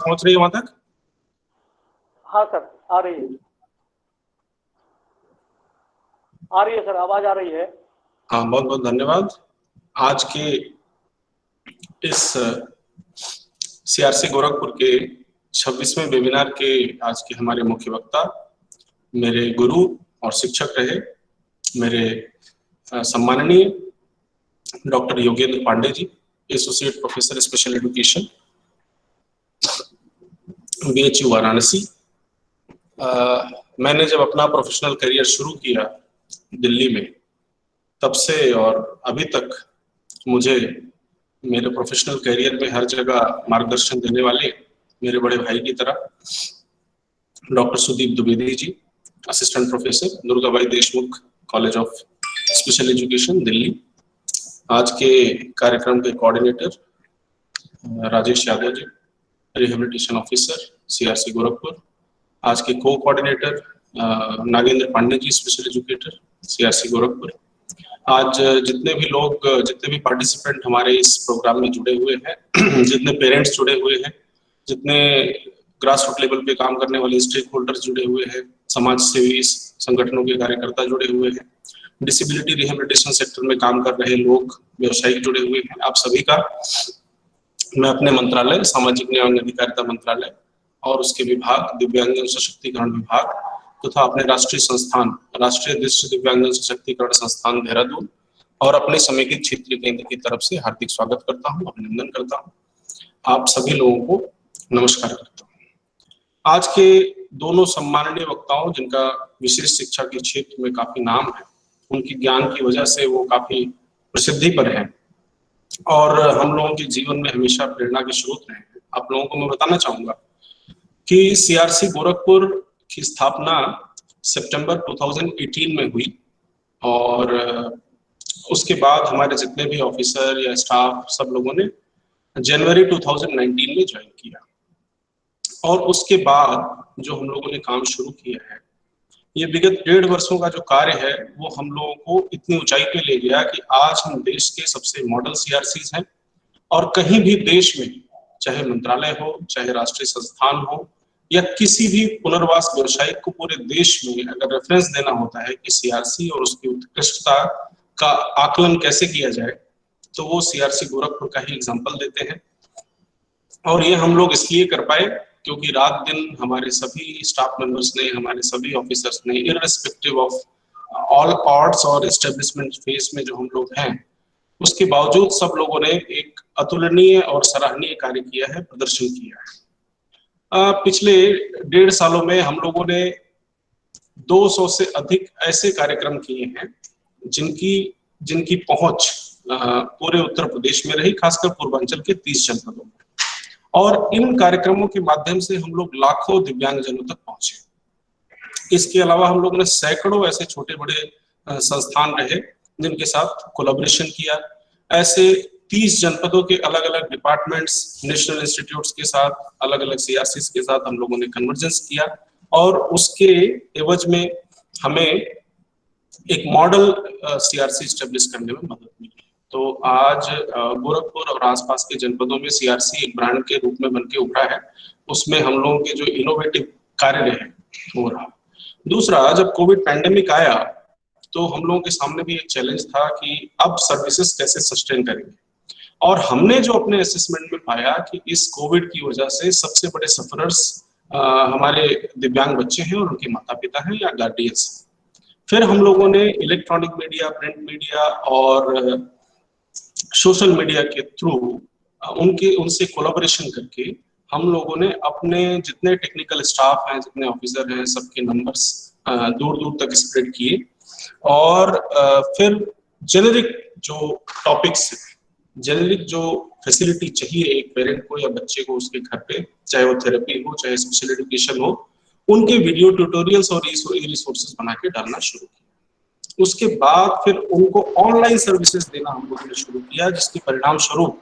पहुंच रही है वहां तक? हाँ सर, आ रही है सर, आवाज आ रही है। हाँ, बहुत बहुत धन्यवाद। आज के इस सीआरसी गोरखपुर के 26वें वेबिनार के आज के हमारे मुख्य वक्ता मेरे गुरु और शिक्षक रहे मेरे सम्माननीय doctor Yogendra Pandey ji, associate professor special education, BHU Varanasi. मैंने जब अपना प्रोफेशनल करियर शुरू किया दिल्ली में, तब से और अभी तक मुझे मेरे प्रोफेशनल करियर में हर जगह मार्गदर्शन देने वाले मेरे बड़े भाई की तरह doctor Sudeep Dwivedi ji, assistant professor, Durgabai Deshmukh college of special education, Delhi. आज के कार्यक्रम के coordinator Rajesh Yadav ji, rehabilitation officer, CRC Gorakhpur. आज के को coordinator Nagendra Pandey ji, special educator, CRC Gorakhpur. आज जितने भी पार्टिसिपेंट हमारे इस प्रोग्राम में जुड़े हुए हैं, जितने पेरेंट्स जुड़े हुए हैं, जितने ग्रास रूट लेवल पे काम करने वाले स्टेक होल्डर्स जुड़े हुए हैं, समाज सेवी संगठनों के कार्यकर्ता जुड़े हुए हैं, डिसेबिलिटी रिहेबिलिटेशन सेक्टर में काम कर रहे लोग, व्यवसायिक जुड़े हुए हैं, आप सभी का मैं अपने मंत्रालय, सामाजिक न्याय और अधिकारिता मंत्रालय और उसके विभाग, दिव्यांगजन सशक्तिकरण विभाग तथा अपने राष्ट्रीय संस्थान, राष्ट्रीय दृष्टि दिव्यांगजन सशक्तिकरण संस्थान देहरादून और अपने समेकित क्षेत्रीय केंद्र की तरफ से हार्दिक स्वागत करता हूं, अभिनंदन करता हूं। आप सभी लोगों को नमस्कार करता हूं। आज के दोनों सम्माननीय वक्ताओं, जिनका विशेष शिक्षा के क्षेत्र में काफी नाम है, उनकी ज्ञान की वजह से वो काफी प्रसिद्धि पर हैं और हम लोगों के जीवन में हमेशा प्रेरणा के स्रोत रहे हैं। आप लोगों को मैं बताना चाहूंगा कि सीआरसी गोरखपुर की स्थापना सितंबर 2018 में हुई और उसके बाद हमारे जितने भी ऑफिसर या स्टाफ सब लोगों ने जनवरी 2019 में ज्वाइन किया और उसके बाद जो हम लोगों ने काम शुरू किया है, ये विगत 1.5 वर्षों का जो कार्य है वो हम लोगों को इतनी ऊंचाई पे ले गया कि आज हम देश के सबसे मॉडल सीआरसीज हैं और कहीं भी देश में, चाहे मंत्रालय हो, चाहे राष्ट्रीय संस्थान हो या किसी भी पुनर्वास व्यवसायिक को पूरे देश में अगर रेफरेंस देना होता है कि सीआरसी और उसकी उत्कृष्टता का आकलन कैसे किया जाए, तो वो सीआरसी गोरखपुर का ही एग्जाम्पल देते हैं। और ये हम लोग इसलिए कर पाए क्योंकि रात दिन हमारे सभी स्टाफ मेंबर्स ने, हमारे सभी ऑफिसर्स ने, इररिस्पेक्टिव ऑफ ऑल ऑड्स और एस्टेब्लिशमेंट फेज में जो हम लोग हैं, उसके बावजूद सब लोगों ने एक अतुलनीय और सराहनीय कार्य किया है, प्रदर्शन किया है। पिछले 1.5 सालों में हम लोगों ने 200 से अधिक ऐसे कार्यक्रम किए हैं जिनकी पहुंच पूरे उत्तर प्रदेश में रही, खासकर पूर्वांचल के 30 जनपदों में। और इन कार्यक्रमों के माध्यम से हम लोग लाखों दिव्यांगजनों तक पहुंचे। इसके अलावा हम लोगों ने सैकड़ों ऐसे छोटे बड़े संस्थान रहे जिनके साथ कोलैबोरेशन किया। ऐसे 30 जनपदों के अलग अलग डिपार्टमेंट्स, नेशनल इंस्टीट्यूट्स के साथ, अलग अलग सीआरसीज के साथ हम लोगों ने कन्वर्जेंस किया और उसके एवज में हमें एक मॉडल सीआरसी स्टेब्लिश करने में मदद मिली। तो आज गोरखपुर और आसपास के जनपदों में सीआरसी एक ब्रांड के रूप में बनके उभरा है। उसमें हम लोगों के जो इनोवेटिव कार्य रहे हो रहा। दूसरा, जब कोविड पैंडेमिक आया तो हम लोगों के सामने भी एक चैलेंज था कि अब सर्विसेज कैसे सस्टेन करेंगे। और हमने जो अपने असेसमेंट में पाया कि इस कोविड की वजह से सबसे बड़े सफरर्स हमारे दिव्यांग बच्चे हैं और उनके माता पिता हैं या गार्डियंस। फिर हम लोगों ने इलेक्ट्रॉनिक मीडिया, प्रिंट मीडिया और सोशल मीडिया के थ्रू उनसे कोलैबोरेशन करके हम लोगों ने अपने जितने टेक्निकल स्टाफ हैं, जितने ऑफिसर हैं, सबके नंबर्स दूर दूर तक स्प्रेड किए और फिर जेनेरिक जो टॉपिक्स, जेनेरिक जो फैसिलिटी चाहिए एक पेरेंट को या बच्चे को उसके घर पे, चाहे वो थेरेपी हो, चाहे स्पेशल एजुकेशन हो, उनके वीडियो ट्यूटोरियल्स और रिसोर्सेज बना के डालना शुरू किया। उसके बाद फिर उनको ऑनलाइन सर्विसेज देना हम लोगों ने शुरू किया, जिसके परिणाम स्वरूप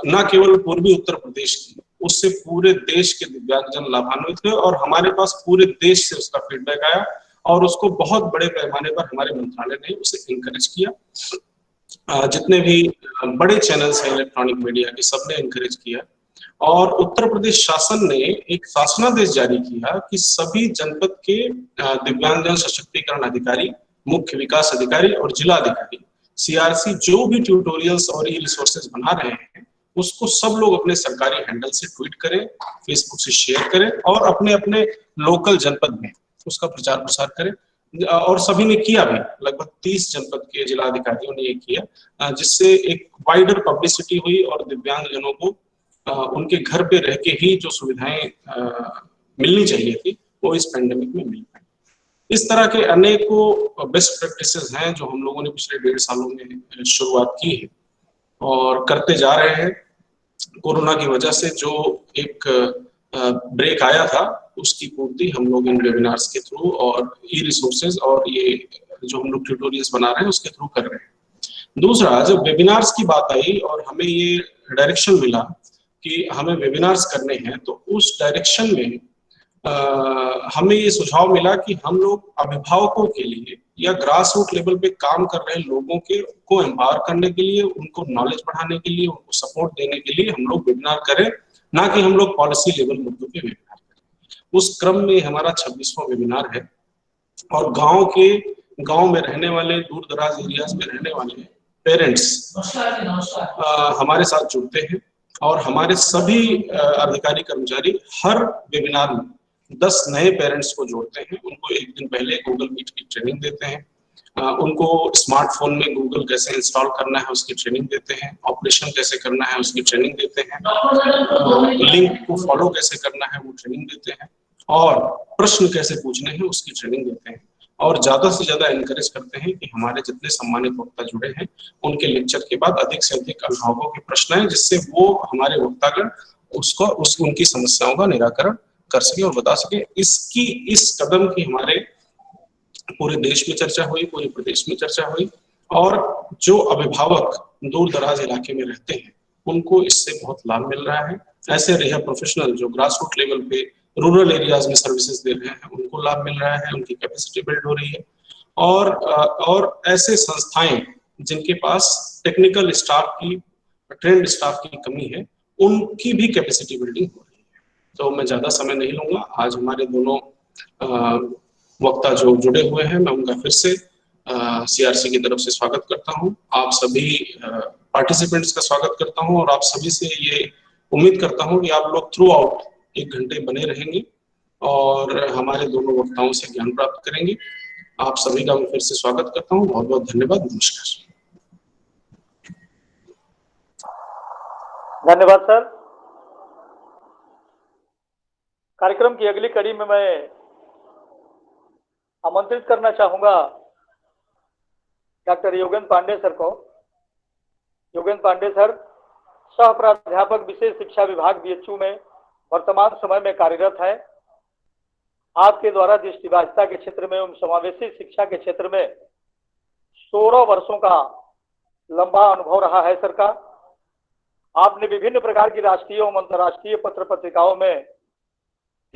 न केवल पूर्वी उत्तर प्रदेश की, उससे पूरे देश के दिव्यांगजन लाभान्वित हुए और हमारे पास पूरे देश से उसका फीडबैक आया और उसको बहुत बड़े पैमाने पर हमारे मंत्रालय ने उसे इंकरेज किया। जितने भी बड़े चैनल्स हैं इलेक्ट्रॉनिक मीडिया के, सबने इंकरेज किया और उत्तर प्रदेश शासन ने एक शासनादेश जारी किया कि सभी जनपद के दिव्यांगजन सशक्तिकरण अधिकारी, मुख्य विकास अधिकारी और जिला अधिकारी सीआरसी जो भी ट्यूटोरियल्स और ई रिसोर्सेज बना रहे हैं उसको सब लोग अपने सरकारी हैंडल से ट्वीट करें, फेसबुक से शेयर करें और अपने अपने लोकल जनपद में उसका प्रचार प्रसार करें। और सभी ने किया भी, लगभग 30 जनपद के जिला अधिकारियों ने ये किया, जिससे एक वाइडर पब्लिसिटी हुई और दिव्यांगजनों को उनके घर पे रह के ही जो सुविधाएं मिलनी चाहिए थी वो इस पैंडेमिक में मिल पाई। इस तरह के अनेकों बेस्ट प्रैक्टिसेस हैं जो हम लोगों ने पिछले 1.5 सालों में शुरुआत की है और करते जा रहे हैं। कोरोना की वजह से जो एक ब्रेक आया था उसकी पूर्ति हम लोग इन वेबिनार्स के थ्रू और ई रिसोर्सेज और ये जो हम लोग ट्यूटोरियल्स बना रहे हैं उसके थ्रू कर रहे हैं। दूसरा, जब वेबिनार्स की बात आई और हमें ये डायरेक्शन मिला कि हमें वेबिनार्स करने हैं, तो उस डायरेक्शन में हमें ये सुझाव मिला कि हम लोग अभिभावकों के लिए या ग्रास रूट लेवल पे काम कर रहे लोगों के को एम्पावर करने के लिए, उनको नॉलेज बढ़ाने के लिए, उनको सपोर्ट देने के लिए हम लोग वेबिनार करें, ना कि हम लोग पॉलिसी लेवल मुद्दों पे वेबिनार करें। उस क्रम में हमारा 26वां वेबिनार है और गांव में रहने वाले, दूर दराज एरियाज में रहने वाले पेरेंट्स हमारे साथ जुड़ते हैं और हमारे सभी अधिकारी कर्मचारी हर वेबिनार में 10 नए पेरेंट्स को जोड़ते हैं। उनको एक दिन पहले गूगल मीट की ट्रेनिंग देते हैं, उनको स्मार्टफोन में गूगल कैसे इंस्टॉल करना है उसकी ट्रेनिंग देते हैं, ऑपरेशन कैसे करना है उसकी ट्रेनिंग देते हैं, लिंक को फॉलो कैसे करना है वो ट्रेनिंग देते हैं और प्रश्न कैसे पूछने हैं उसकी ट्रेनिंग देते हैं। और ज्यादा से ज्यादा एनकरेज करते हैं कि हमारे जितने सम्मानित वक्ता जुड़े हैं उनके लेक्चर के बाद अधिक से अधिक अभिभावकों के प्रश्न है, जिससे वो हमारे वक्तागण उनकी समस्याओं का निराकरण कर सके और बता सके। इस कदम की हमारे पूरे देश में चर्चा हुई, पूरे प्रदेश में चर्चा हुई और जो अभिभावक दूर दराज इलाके में रहते हैं उनको इससे बहुत लाभ मिल रहा है। ऐसे रिहा प्रोफेशनल जो ग्रास रूट लेवल पे रूरल एरियाज में सर्विसेज दे रहे हैं उनको लाभ मिल रहा है, उनकी कैपेसिटी बिल्ड हो रही है और ऐसे संस्थाएं जिनके पास टेक्निकल स्टाफ की, ट्रेंड स्टाफ की कमी है, उनकी भी कैपेसिटी बिल्डिंग हो रही है। तो मैं ज्यादा समय नहीं लूंगा। आज हमारे दोनों वक्ता जो जुड़े हुए हैं मैं उनका फिर से सीआरसी की तरफ से स्वागत करता हूं। आप सभी पार्टिसिपेंट्स का स्वागत करता हूं और आप सभी से ये उम्मीद करता हूं कि आप लोग थ्रू आउट 1 घंटे बने रहेंगे और हमारे दोनों वक्ताओं से ज्ञान प्राप्त करेंगे। आप सभी का मैं फिर से स्वागत करता हूं। बहुत बहुत धन्यवाद। नमस्कार। धन्यवाद सर। कार्यक्रम की अगली कड़ी में मैं आमंत्रित करना चाहूंगा डॉक्टर योगेंद्र पांडे सर को। योगेंद्र पांडे सर सह प्राध्यापक विशेष शिक्षा विभाग बीएचयू में वर्तमान समय में कार्यरत है। आपके द्वारा दृष्टिबाधिता के क्षेत्र में एवं समावेशी शिक्षा के क्षेत्र में 16 वर्षों का लंबा अनुभव रहा है सर का। आपने विभिन्न प्रकार की राष्ट्रीय एवं अंतर्राष्ट्रीय पत्र पत्रिकाओं में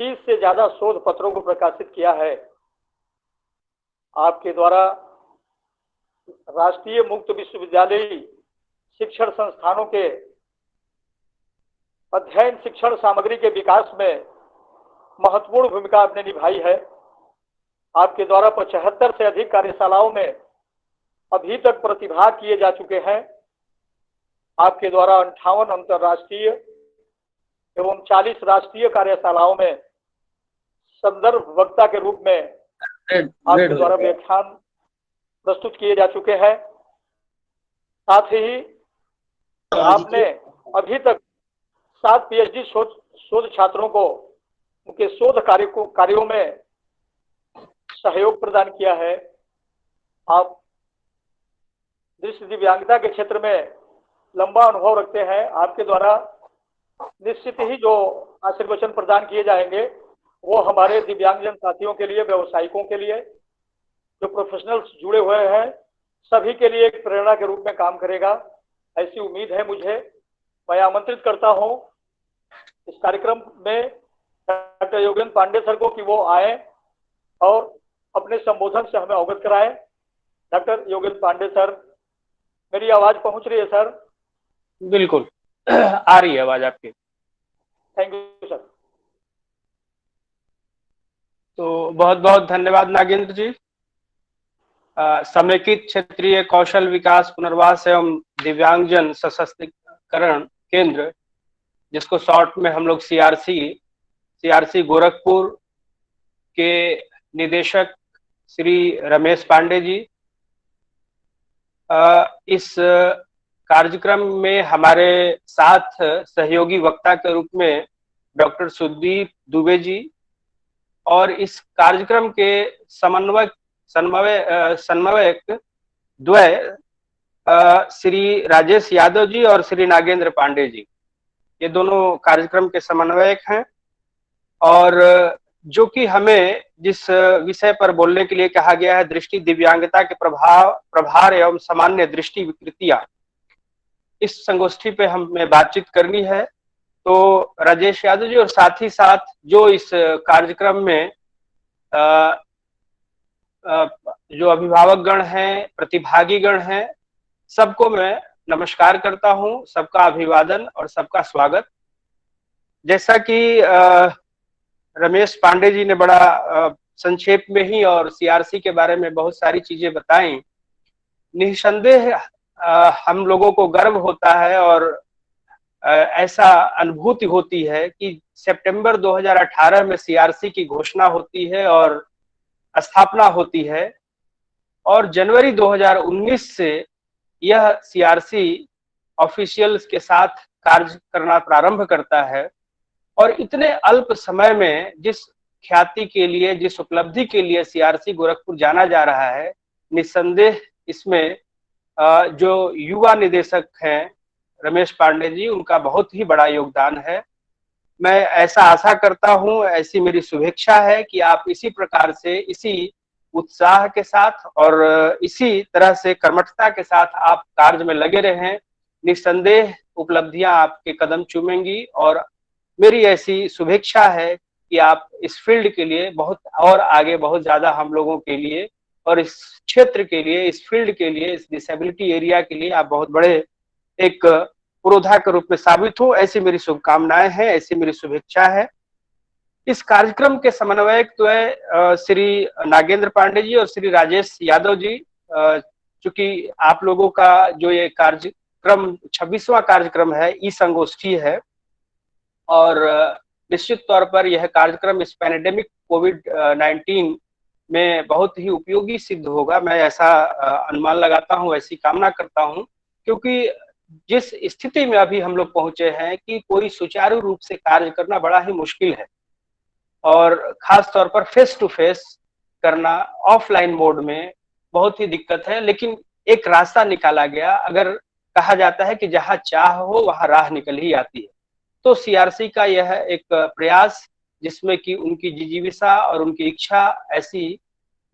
30 से ज्यादा शोध पत्रों को प्रकाशित किया है। आपके द्वारा राष्ट्रीय मुक्त विश्वविद्यालय शिक्षण संस्थानों के अध्ययन शिक्षण सामग्री के विकास में महत्वपूर्ण भूमिका आपने निभाई है। आपके द्वारा 75 से अधिक कार्यशालाओं में अभी तक प्रतिभाग किए जा चुके हैं। आपके द्वारा 58 अंतर्राष्ट्रीय एवं 40 राष्ट्रीय कार्यशालाओं में संदर्भ वक्ता के रूप में आपके द्वारा व्याख्यान प्रस्तुत किए जा चुके हैं। साथ ही आपने अभी तक 7 पीएचडी शोध छात्रों को उनके शोध कार्यों में सहयोग प्रदान किया है। आप दृष्टि दिव्यांगता के क्षेत्र में लंबा अनुभव रखते हैं। आपके द्वारा निश्चित ही जो आशीर्वचन प्रदान किए जाएंगे वो हमारे दिव्यांगजन साथियों के लिए, व्यवसायिकों के लिए, जो प्रोफेशनल्स जुड़े हुए हैं सभी के लिए एक प्रेरणा के रूप में काम करेगा, ऐसी उम्मीद है मुझे। मैं आमंत्रित करता हूं इस कार्यक्रम में डॉक्टर योगेंद्र पांडे सर को कि वो आए और अपने संबोधन से हमें अवगत कराएं। डॉक्टर योगेंद्र पांडे सर, मेरी आवाज पहुंच रही है सर? बिल्कुल आ रही है आवाज आपकी। Thank you sir. तो बहुत बहुत धन्यवाद नागेंद्र जी। समेकित क्षेत्रीय कौशल विकास पुनर्वास एवं दिव्यांगजन सशक्तिकरण केंद्र, जिसको शॉर्ट में हम लोग सीआरसी गोरखपुर के निदेशक श्री रमेश पांडे जी, इस कार्यक्रम में हमारे साथ सहयोगी वक्ता के रूप में डॉक्टर सुदीप दुबे जी, और इस कार्यक्रम के समन्वयक द्वय श्री राजेश यादव जी और श्री नागेंद्र पांडे जी, ये दोनों कार्यक्रम के समन्वयक हैं। और जो कि हमें जिस विषय पर बोलने के लिए कहा गया है, दृष्टि दिव्यांगता के प्रभार एवं सामान्य दृष्टि विकृतियां, इस संगोष्ठी पे हमें बातचीत करनी है। तो राजेश यादव जी और साथ ही साथ जो इस कार्यक्रम में जो अभिभावकगण हैं, प्रतिभागीगण हैं, सबको मैं नमस्कार करता हूं, सबका अभिवादन और सबका स्वागत। जैसा कि रमेश पांडे जी ने बड़ा संक्षेप में ही और सीआरसी के बारे में बहुत सारी चीजें बताई, निसंदेह हम लोगों को गर्व होता है और ऐसा अनुभूति होती है कि सितंबर 2018 में सीआरसी की घोषणा होती है और स्थापना होती है, और जनवरी 2019 से यह सीआरसी ऑफिशियल्स के साथ कार्य करना प्रारंभ करता है। और इतने अल्प समय में जिस ख्याति के लिए, जिस उपलब्धि के लिए सीआरसी गोरखपुर जाना जा रहा है, निस्संदेह इसमें जो युवा निदेशक हैं रमेश पांडे जी, उनका बहुत ही बड़ा योगदान है। मैं ऐसा आशा करता हूं, ऐसी मेरी शुभेच्छा है कि आप इसी प्रकार से, इसी उत्साह के साथ और इसी तरह से कर्मठता के साथ आप कार्य में लगे रहें। निस्संदेह उपलब्धियां आपके कदम चूमेंगी और मेरी ऐसी शुभेच्छा है कि आप इस फील्ड के लिए बहुत और आगे, बहुत ज्यादा हम लोगों के लिए और इस क्षेत्र के लिए, इस फील्ड के लिए, इस डिसेबिलिटी एरिया के लिए आप बहुत बड़े एक पुरोधा के रूप में साबित हो, ऐसी मेरी शुभकामनाएं हैं, ऐसी मेरी शुभेच्छा है। इस कार्यक्रम के समन्वयक तो है श्री नागेंद्र पांडे जी और श्री राजेश यादव जी। चूंकि आप लोगों का जो ये कार्यक्रम 26वां कार्यक्रम है, ई संगोष्ठी है, और निश्चित तौर पर यह कार्यक्रम इस पैंडेमिक कोविड-19 में बहुत ही उपयोगी सिद्ध होगा। मैं ऐसा अनुमान लगाता हूं, ऐसी कामना करता हूं, क्योंकि जिस स्थिति में अभी हम लोग पहुंचे हैं कि कोई सुचारू रूप से कार्य करना बड़ा ही मुश्किल है, और खास तौर पर फेस टू फेस करना ऑफलाइन मोड में बहुत ही दिक्कत है। लेकिन एक रास्ता निकाला गया। अगर कहा जाता है कि जहां चाह हो वहां राह निकल ही आती है, तो सीआरसी का यह एक प्रयास, जिसमें कि उनकी जिजीविषा और उनकी इच्छा ऐसी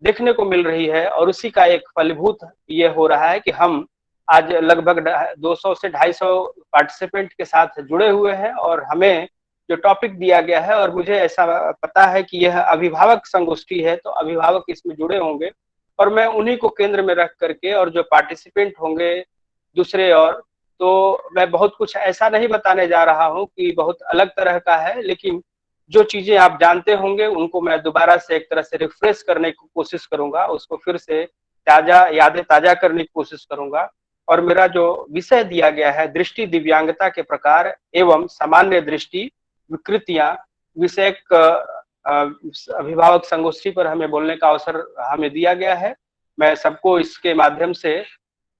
देखने को मिल रही है, और उसी का एक फलीभूत ये हो रहा है कि हम आज लगभग 200 से 250 पार्टिसिपेंट के साथ जुड़े हुए हैं, और हमें जो टॉपिक दिया गया है, और मुझे ऐसा पता है कि यह अभिभावक संगोष्ठी है, तो अभिभावक इसमें जुड़े होंगे, और मैं उन्हीं को केंद्र में रख करके, और जो पार्टिसिपेंट होंगे दूसरे, और तो मैं बहुत कुछ ऐसा नहीं बताने जा रहा हूं कि बहुत अलग तरह का है, लेकिन जो चीजें आप जानते होंगे उनको मैं दोबारा से एक तरह से रिफ्रेश करने की कोशिश करूंगा, उसको फिर से यादें ताजा करने की कोशिश करूंगा। और मेरा जो विषय दिया गया है, दृष्टि दिव्यांगता के प्रकार एवं सामान्य दृष्टि विकृतियां, विषयक अभिभावक संगोष्ठी पर हमें बोलने का अवसर हमें दिया गया है। मैं सबको इसके माध्यम से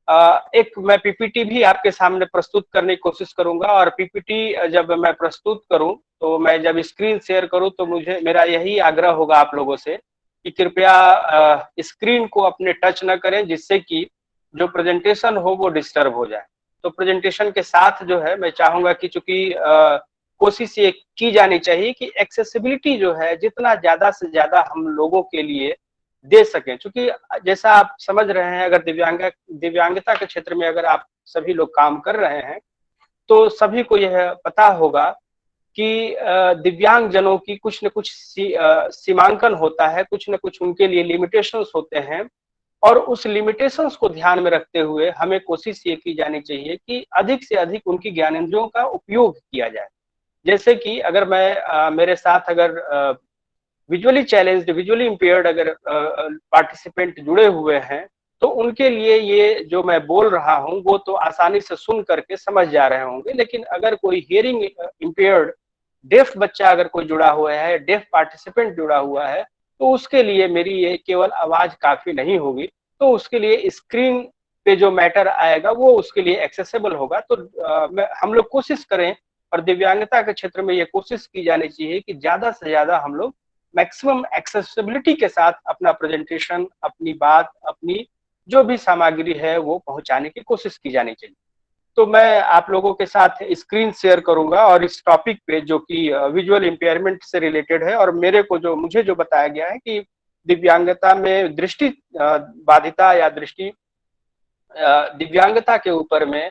एक मैं पीपीटी भी आपके सामने प्रस्तुत करने की कोशिश करूंगा, और पीपीटी जब मैं प्रस्तुत करूं, तो मैं जब स्क्रीन शेयर करूं, तो मेरा यही आग्रह होगा आप लोगों से कि कृपया स्क्रीन को अपने टच न करें, जिससे कि जो प्रेजेंटेशन हो वो डिस्टर्ब हो जाए। तो प्रेजेंटेशन के साथ जो है, मैं चाहूंगा कि चूंकि कोशिश ये की जानी चाहिए कि एक्सेसिबिलिटी जो है जितना ज्यादा से ज्यादा हम लोगों के लिए दे सकें। चूंकि जैसा आप समझ रहे हैं, अगर दिव्यांगता के क्षेत्र में अगर आप सभी लोग काम कर रहे हैं, तो सभी को यह पता होगा कि दिव्यांग जनों की कुछ न कुछ सीमांकन होता है, कुछ न कुछ उनके लिए लिमिटेशंस होते हैं, और उस लिमिटेशंस को ध्यान में रखते हुए हमें कोशिश ये की जानी चाहिए कि अधिक से अधिक उनकी ज्ञानेंद्रियों का उपयोग किया जाए। जैसे कि अगर मैं मेरे साथ अगर विजुअली चैलेंज्ड, विजुअली इम्पेयर्ड अगर पार्टिसिपेंट जुड़े हुए हैं, तो उनके लिए ये जो मैं बोल रहा हूँ वो तो आसानी से सुन करके समझ जा रहे होंगे। लेकिन अगर कोई हियरिंग इम्पेयर्ड डेफ बच्चा अगर कोई जुड़ा हुआ है, डेफ पार्टिसिपेंट जुड़ा हुआ है, तो उसके लिए मेरी ये केवल आवाज काफी नहीं होगी, तो उसके लिए स्क्रीन पे जो मैटर आएगा वो उसके लिए एक्सेसिबल होगा। तो हम लोग कोशिश करें, और दिव्यांगता के क्षेत्र में ये कोशिश की जानी चाहिए कि ज्यादा से ज्यादा हम लोग मैक्सिमम एक्सेसिबिलिटी के साथ अपना प्रेजेंटेशन, अपनी बात, अपनी जो भी सामग्री है वो पहुंचाने की कोशिश की जानी चाहिए। तो मैं आप लोगों के साथ स्क्रीन शेयर करूंगा और इस टॉपिक पे जो कि विजुअल इम्पेयरमेंट से रिलेटेड है, और मुझे जो बताया गया है कि दिव्यांगता में दृष्टि बाधिता या दिव्यांगता के ऊपर में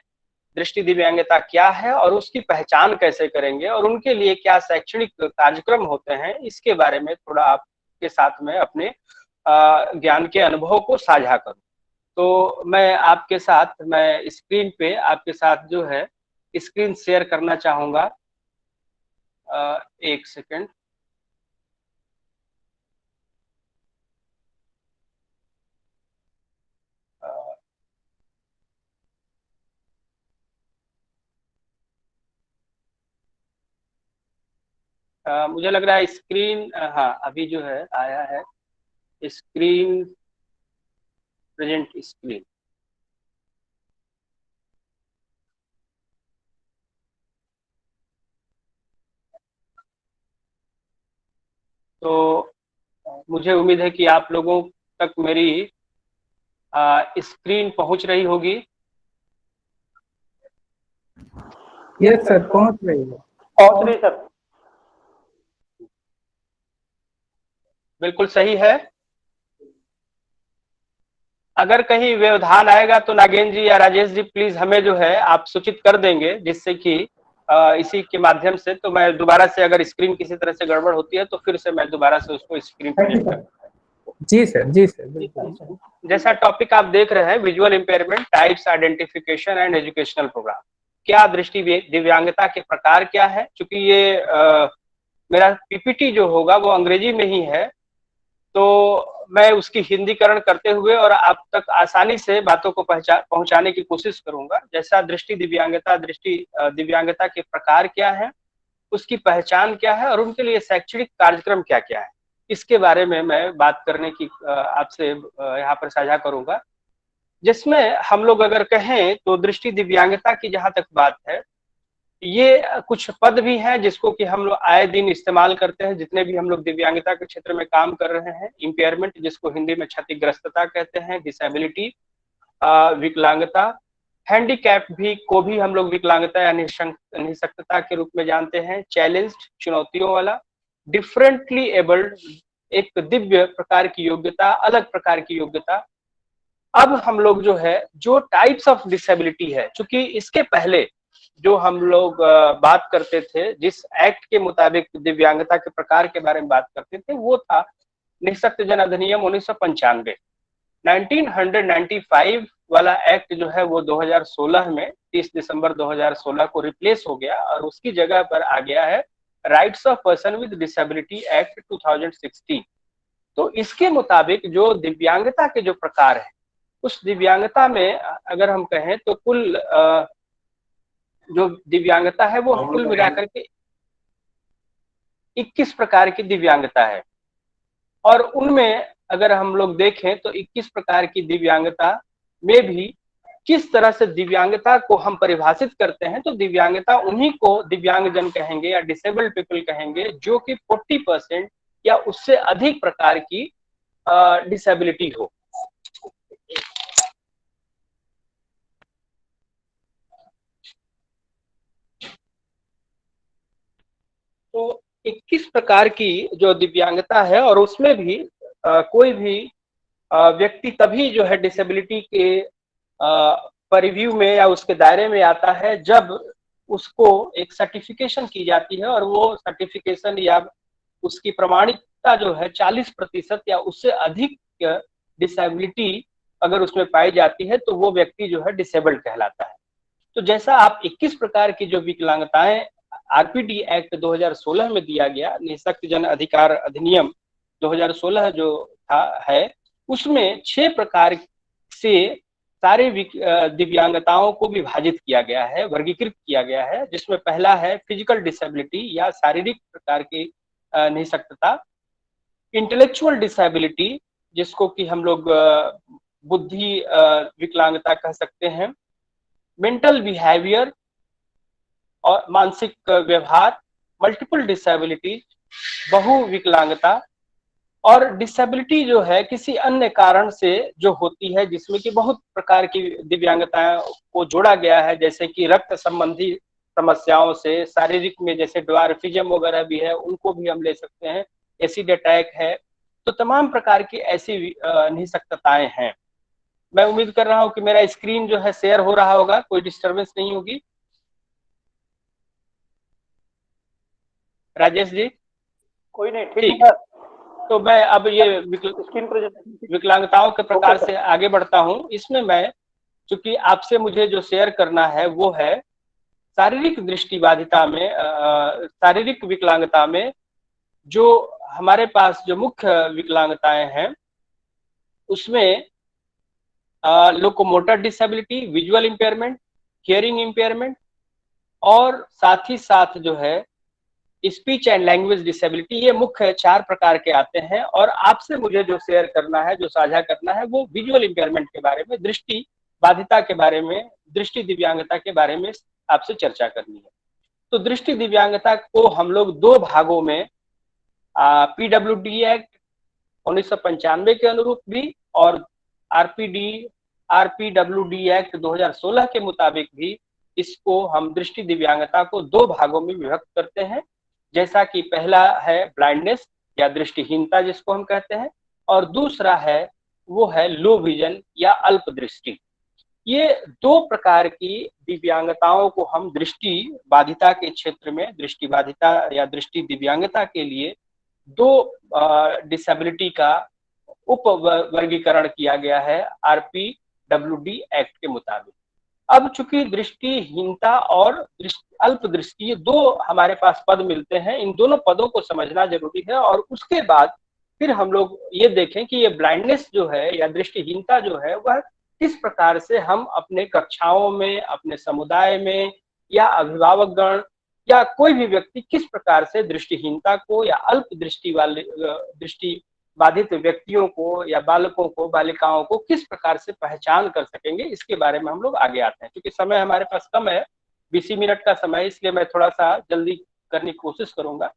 दृष्टि दिव्यांगता क्या है और उसकी पहचान कैसे करेंगे और उनके लिए क्या शैक्षणिक कार्यक्रम होते हैं, इसके बारे में थोड़ा आपके साथ में अपने ज्ञान के अनुभव को साझा करूं। तो मैं स्क्रीन पे आपके साथ जो है स्क्रीन शेयर करना चाहूंगा। एक सेकंड। मुझे लग रहा है स्क्रीन, हाँ अभी जो है आया है स्क्रीन, प्रेजेंट स्क्रीन। तो मुझे उम्मीद है कि आप लोगों तक मेरी स्क्रीन पहुंच रही होगी। यस सर, पहुंच रही है। पहुंच रही सर। बिल्कुल सही है। अगर कहीं व्यवधान आएगा तो नागेंद्र जी या राजेश जी प्लीज हमें जो है आप सूचित कर देंगे, जिससे कि इसी के माध्यम से तो मैं दोबारा से, अगर स्क्रीन किसी तरह से गड़बड़ होती है तो फिर से मैं दोबारा से उसको स्क्रीन प्रेजेंट कर। जी सर, जी सर, बिल्कुल। जैसा टॉपिक आप देख रहे हैं, visual impairment types, identification and educational program. क्या दृष्टि दिव्यांगता के प्रकार क्या है? क्योंकि ये मेरा पीपीटी जो होगा वो अंग्रेजी में ही है, तो मैं उसकी हिंदीकरण करते हुए और आप तक आसानी से बातों को पहुंचाने की कोशिश करूंगा। जैसा दृष्टि दिव्यांगता के प्रकार क्या है, उसकी पहचान क्या है और उनके लिए शैक्षणिक कार्यक्रम क्या क्या है, इसके बारे में मैं बात करने की आपसे यहाँ पर साझा करूंगा। जिसमें हम लोग अगर कहें तो दृष्टि दिव्यांगता की जहां तक बात है, ये कुछ पद भी हैं जिसको कि हम लोग आए दिन इस्तेमाल करते हैं, जितने भी हम लोग दिव्यांगता के क्षेत्र में काम कर रहे हैं। इम्पेयरमेंट, जिसको हिंदी में क्षतिग्रस्तता कहते हैं, डिसेबिलिटी विकलांगता, हैंडीकैप को भी हम लोग विकलांगता या निःशक्तता के रूप में जानते हैं, चैलेंज्ड चुनौतियों वाला, डिफरेंटली एबल्ड एक दिव्य प्रकार की योग्यता, अलग प्रकार की योग्यता। अब हम लोग जो है जो टाइप्स ऑफ डिसेबिलिटी है, चूंकि इसके पहले जो हम लोग बात करते थे, जिस एक्ट के मुताबिक दिव्यांगता के प्रकार के बारे में बात करते थे, वो था निःशक्तजन अधिनियम 1995। 1995 वाला एक्ट जो है वो 2016 में 30 दिसंबर 2016 को रिप्लेस हो गया और उसकी जगह पर आ गया है rights of person with disability act 2016। तो इसके मुताबिक जो दिव्यांगता के जो प्रकार है, उस दिव्यांगता में अगर हम कहें तो कुल जो दिव्यांगता है वो कुल मिलाकर के 21 प्रकार की दिव्यांगता है। और उनमें अगर हम लोग देखें तो 21 प्रकार की दिव्यांगता में भी किस तरह से दिव्यांगता को हम परिभाषित करते हैं, तो दिव्यांगता उन्हीं को दिव्यांगजन कहेंगे या डिसेबल्ड पीपल कहेंगे जो कि 40% या उससे अधिक प्रकार की डिसेबिलिटी हो। तो 21 प्रकार की जो दिव्यांगता है, और उसमें भी कोई भी व्यक्ति तभी जो है डिसेबिलिटी के परिव्यू में या उसके दायरे में आता है जब उसको एक सर्टिफिकेशन की जाती है, और वो सर्टिफिकेशन या उसकी प्रमाणिकता जो है 40% या उससे अधिक डिसेबिलिटी अगर उसमें पाई जाती है तो वो व्यक्ति जो है डिसेबल्ड कहलाता है। तो जैसा आप 21 प्रकार की जो विकलांगताएं आरपीडी एक्ट 2016 में दिया गया, निःशक्त जन अधिकार अधिनियम 2016 जो था है, उसमें 6 प्रकार से सारे दिव्यांगताओं को विभाजित किया गया है, वर्गीकृत किया गया है, जिसमें पहला है फिजिकल डिसेबिलिटी या शारीरिक प्रकार की निःशक्तता, इंटेलेक्चुअल डिसेबिलिटी जिसको कि हम लोग बुद्धि विकलांगता कह सकते हैं, मेंटल बिहेवियर और मानसिक व्यवहार, मल्टीपल डिसेबिलिटी बहु विकलांगता, और डिसेबिलिटी जो है किसी अन्य कारण से जो होती है, जिसमें कि बहुत प्रकार की दिव्यांगताओं को जोड़ा गया है, जैसे कि रक्त संबंधी समस्याओं से, शारीरिक में जैसे ड्वार्फिज्म वगैरह भी है, उनको भी हम ले सकते हैं, एसिड अटैक है, तो तमाम प्रकार की ऐसी निःशक्तताएं हैं। मैं उम्मीद कर रहा हूं कि मेरा स्क्रीन जो है शेयर हो रहा होगा, कोई डिस्टर्बेंस नहीं होगी। राजेश जी? कोई नहीं, ठीक है। तो मैं अब ये विकलांगताओं के प्रकार से आगे बढ़ता हूं। इसमें मैं, चूंकि आपसे मुझे जो शेयर करना है वो है शारीरिक दृष्टि बाधिता में, शारीरिक विकलांगता में जो हमारे पास जो मुख्य विकलांगताएं हैं, उसमें locomotor disability, visual impairment, hearing impairment, और साथ ही साथ जो है स्पीच एंड लैंग्वेज डिसेबिलिटी, ये मुख्य 4 प्रकार के आते हैं। और आपसे मुझे जो शेयर करना है, जो साझा करना है, वो विजुअल इंपेयरमेंट के बारे में, दृष्टि बाधिता के बारे में, दृष्टि दिव्यांगता के बारे में आपसे चर्चा करनी है। तो दृष्टि दिव्यांगता को हम लोग 2 भागों में, पीडब्ल्यूडी एक्ट 1995 के अनुरूप भी और आरपीडब्ल्यूडी एक्ट 2016 के मुताबिक भी इसको हम दृष्टि दिव्यांगता को 2 भागों में विभक्त करते हैं। जैसा कि पहला है ब्लाइंडनेस या दृष्टिहीनता जिसको हम कहते हैं, और दूसरा है वो है लो विजन या अल्प दृष्टि। ये 2 प्रकार की दिव्यांगताओं को हम दृष्टि बाधिता के क्षेत्र में, दृष्टि बाधिता या दृष्टि दिव्यांगता के लिए 2 डिसेबिलिटी का उप वर्गीकरण किया गया है आरपीडब्ल्यूडी एक्ट के मुताबिक। अब चूंकि दृष्टिहीनता और अल्प दृष्टि, ये 2 हमारे पास पद मिलते हैं, इन दोनों पदों को समझना जरूरी है। और उसके बाद फिर हम लोग ये देखें कि ये ब्लाइंडनेस जो है या दृष्टिहीनता जो है, वह किस प्रकार से हम अपने कक्षाओं में, अपने समुदाय में, या अभिभावकगण या कोई भी व्यक्ति किस प्रकार से दृष्टिहीनता को या अल्प दृष्टि वाले दृष्टि बाधित व्यक्तियों को या बालकों को, बालिकाओं को किस प्रकार से पहचान कर सकेंगे, इसके बारे में हम लोग आगे आते हैं। क्योंकि समय हमारे पास कम है, 20 मिनट का समय, इसलिए मैं थोड़ा सा जल्दी करने की कोशिश करूंगा।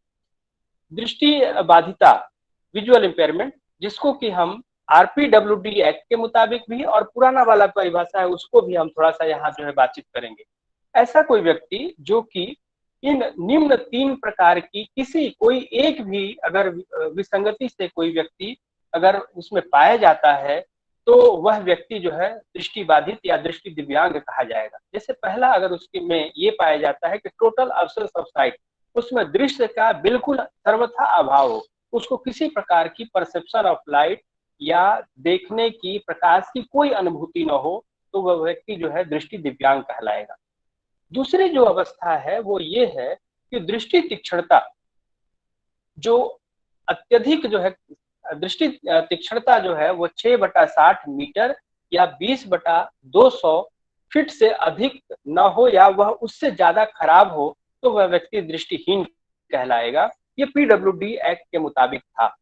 दृष्टि बाधिता, विजुअल इंपेयरमेंट, जिसको कि हम आरपीडब्ल्यूडी एक्ट के मुताबिक भी और पुराना वाला परिभाषा है उसको भी हम थोड़ा सा यहाँ जो है बातचीत करेंगे। ऐसा कोई व्यक्ति जो कि इन निम्न 3 प्रकार की किसी कोई एक भी अगर विसंगति से कोई व्यक्ति अगर उसमें पाया जाता है, तो वह व्यक्ति जो है दृष्टि बाधित या दृष्टि दिव्यांग कहा जाएगा। जैसे पहला, अगर उसके में ये पाया जाता है कि टोटल एब्सेंस ऑफ साइट, उसमें दृश्य का बिल्कुल सर्वथा अभाव हो, उसको किसी प्रकार की परसेप्शन ऑफ लाइट या देखने की, प्रकाश की कोई अनुभूति न हो, तो वह व्यक्ति जो है दृष्टि दिव्यांग कहलाएगा। दूसरी जो अवस्था है वो ये है कि दृष्टि तीक्ष्णता, जो अत्यधिक जो है दृष्टि तीक्ष्णता जो है वो 6/60 मीटर या 20/200 फीट से अधिक न हो, या वह उससे ज्यादा खराब हो, तो वह व्यक्ति दृष्टिहीन कहलाएगा। ये पीडब्ल्यूडी एक्ट के मुताबिक था।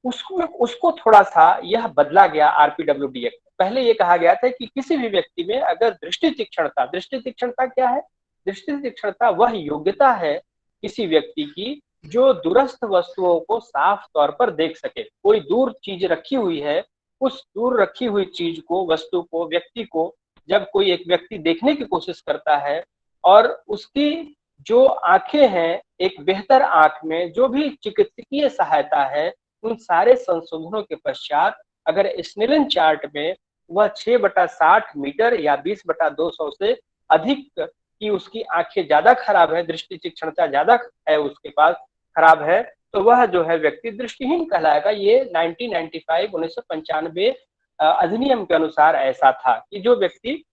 उसको थोड़ा सा यह बदला गया आरपीडब्ल्यूडी एक्ट। पहले ये कहा गया था कि किसी भी व्यक्ति में अगर दृष्टि तीक्ष्णता क्या है? दृष्टि तीक्ष्णता वह योग्यता है किसी व्यक्ति की जो दूरस्थ वस्तुओं को साफ तौर पर देख सके। कोई दूर चीज रखी हुई है, उस दूर रखी हुई चीज को, वस्तु को, व्यक्ति को जब कोई एक व्यक्ति देखने की कोशिश करता है और उसकी जो आंखें हैं, एक बेहतर आंख में जो भी चिकित्सकीय सहायता है, उन सारे संशोधनों के पश्चात अगर स्नेलन चार्ट में वह 6/60 मीटर या 20/200 से अधिक की उसकी आंखें ज्यादा खराब है, दृष्टि तीक्ष्णता ज्यादा है उसके पास, खराब है, तो वह जो है व्यक्ति दृष्टिहीन कहलाएगा। ये 1995 अधिनियम के अनुसार ऐसा था कि जो व्यक्ति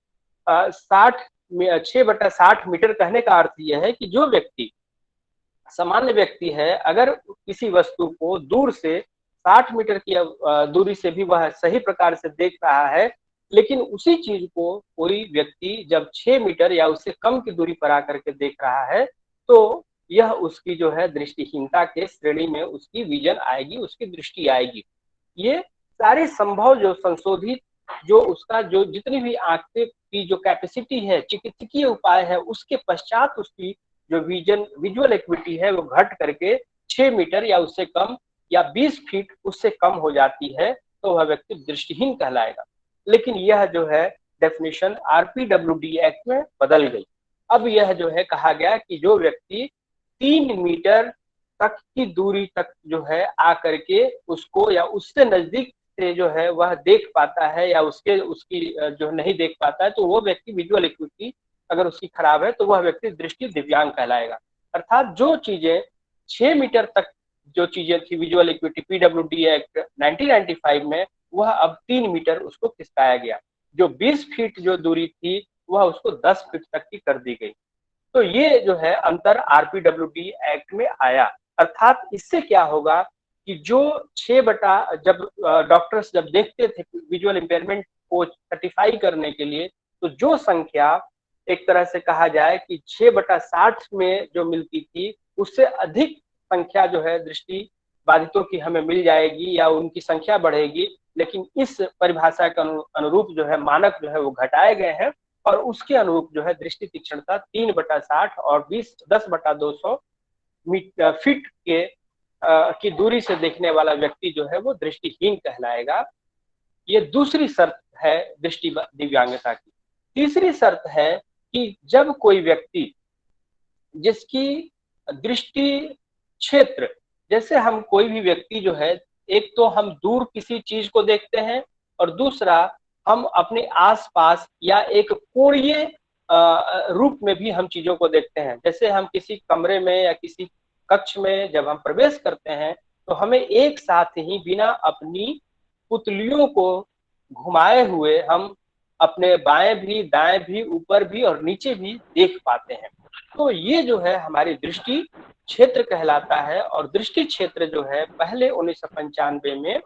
60 6/60 मीटर कहने का अर्थ यह है कि जो व्यक्ति सामान्य व्यक्ति है, अगर किसी वस्तु को दूर से 60 मीटर की दूरी से भी वह सही प्रकार से देख रहा है, लेकिन उसी चीज को कोई व्यक्ति जब 6 मीटर या उससे कम की दूरी पर आकर के देख रहा है, तो यह उसकी जो है दृष्टिहीनता के श्रेणी में उसकी विजन आएगी, उसकी दृष्टि आएगी। ये सारे संभव जो संशोधित जो उसका जो जितनी भी आंखें की जो कैपेसिटी है, चिकित्सकीय उपाय है, उसके पश्चात उसकी जो विजुअल एक्विटी है वो घट करके 6 मीटर या उससे कम या 20 फीट उससे कम हो जाती है, तो वह व्यक्ति दृष्टिहीन कहलाएगा। लेकिन यह जो है डेफिनेशन आरपीडब्ल्यूडी एक्ट में बदल गई। अब यह जो है कहा गया कि जो व्यक्ति 3 मीटर तक की दूरी तक जो है आकर के उसको या उससे नजदीक से जो है वह देख पाता है या उसकी जो नहीं देख पाता है, तो वो व्यक्ति विजुअल एक्विटी अगर उसकी खराब है तो वह व्यक्ति दृष्टि दिव्यांग कहलाएगा। अर्थात जो चीजें 6 मीटर तक जो चीजें थी विजुअल एक्विटी पीडब्ल्यूडी एक्ट 1995 में, वह अब 3 मीटर उसको खिसकाया गया। जो 20 फीट जो दूरी थी वह उसको 10 फीट तक की कर दी गई। तो ये जो है अंतर आरपीडब्ल्यूडी एक्ट में आया। अर्थात इससे क्या होगा कि जो 6 जब डॉक्टर्स जब देखते थे विजुअल इंपेयरमेंट को सर्टिफाई करने के लिए, तो जो संख्या एक तरह से कहा जाए कि 6/60 में जो मिलती थी, उससे अधिक संख्या जो है दृष्टि बाधितों की हमें मिल जाएगी या उनकी संख्या बढ़ेगी। लेकिन इस परिभाषा के अनुरूप जो है मानक जो है वो घटाए गए हैं और उसके अनुरूप जो है दृष्टि तीक्ष्णता 3/60 और 10/200 फीट के की दूरी से देखने वाला व्यक्ति जो है वो दृष्टिहीन कहलाएगा। ये दूसरी शर्त है दृष्टि दिव्यांगता की। तीसरी शर्त है कि जब कोई व्यक्ति जिसकी दृष्टि क्षेत्र, जैसे हम कोई भी व्यक्ति जो है, एक तो हम दूर किसी चीज को देखते हैं और दूसरा हम अपने आसपास या एक कोणीय रूप में भी हम चीजों को देखते हैं। जैसे हम किसी कमरे में या किसी कक्ष में जब हम प्रवेश करते हैं तो हमें एक साथ ही बिना अपनी पुतलियों को घुमाए हुए हम अपने बाएं भी, दाएं भी, ऊपर भी और नीचे भी देख पाते हैं। तो ये जो है हमारी दृष्टि क्षेत्र कहलाता है। और दृष्टि क्षेत्र जो है पहले 1995 में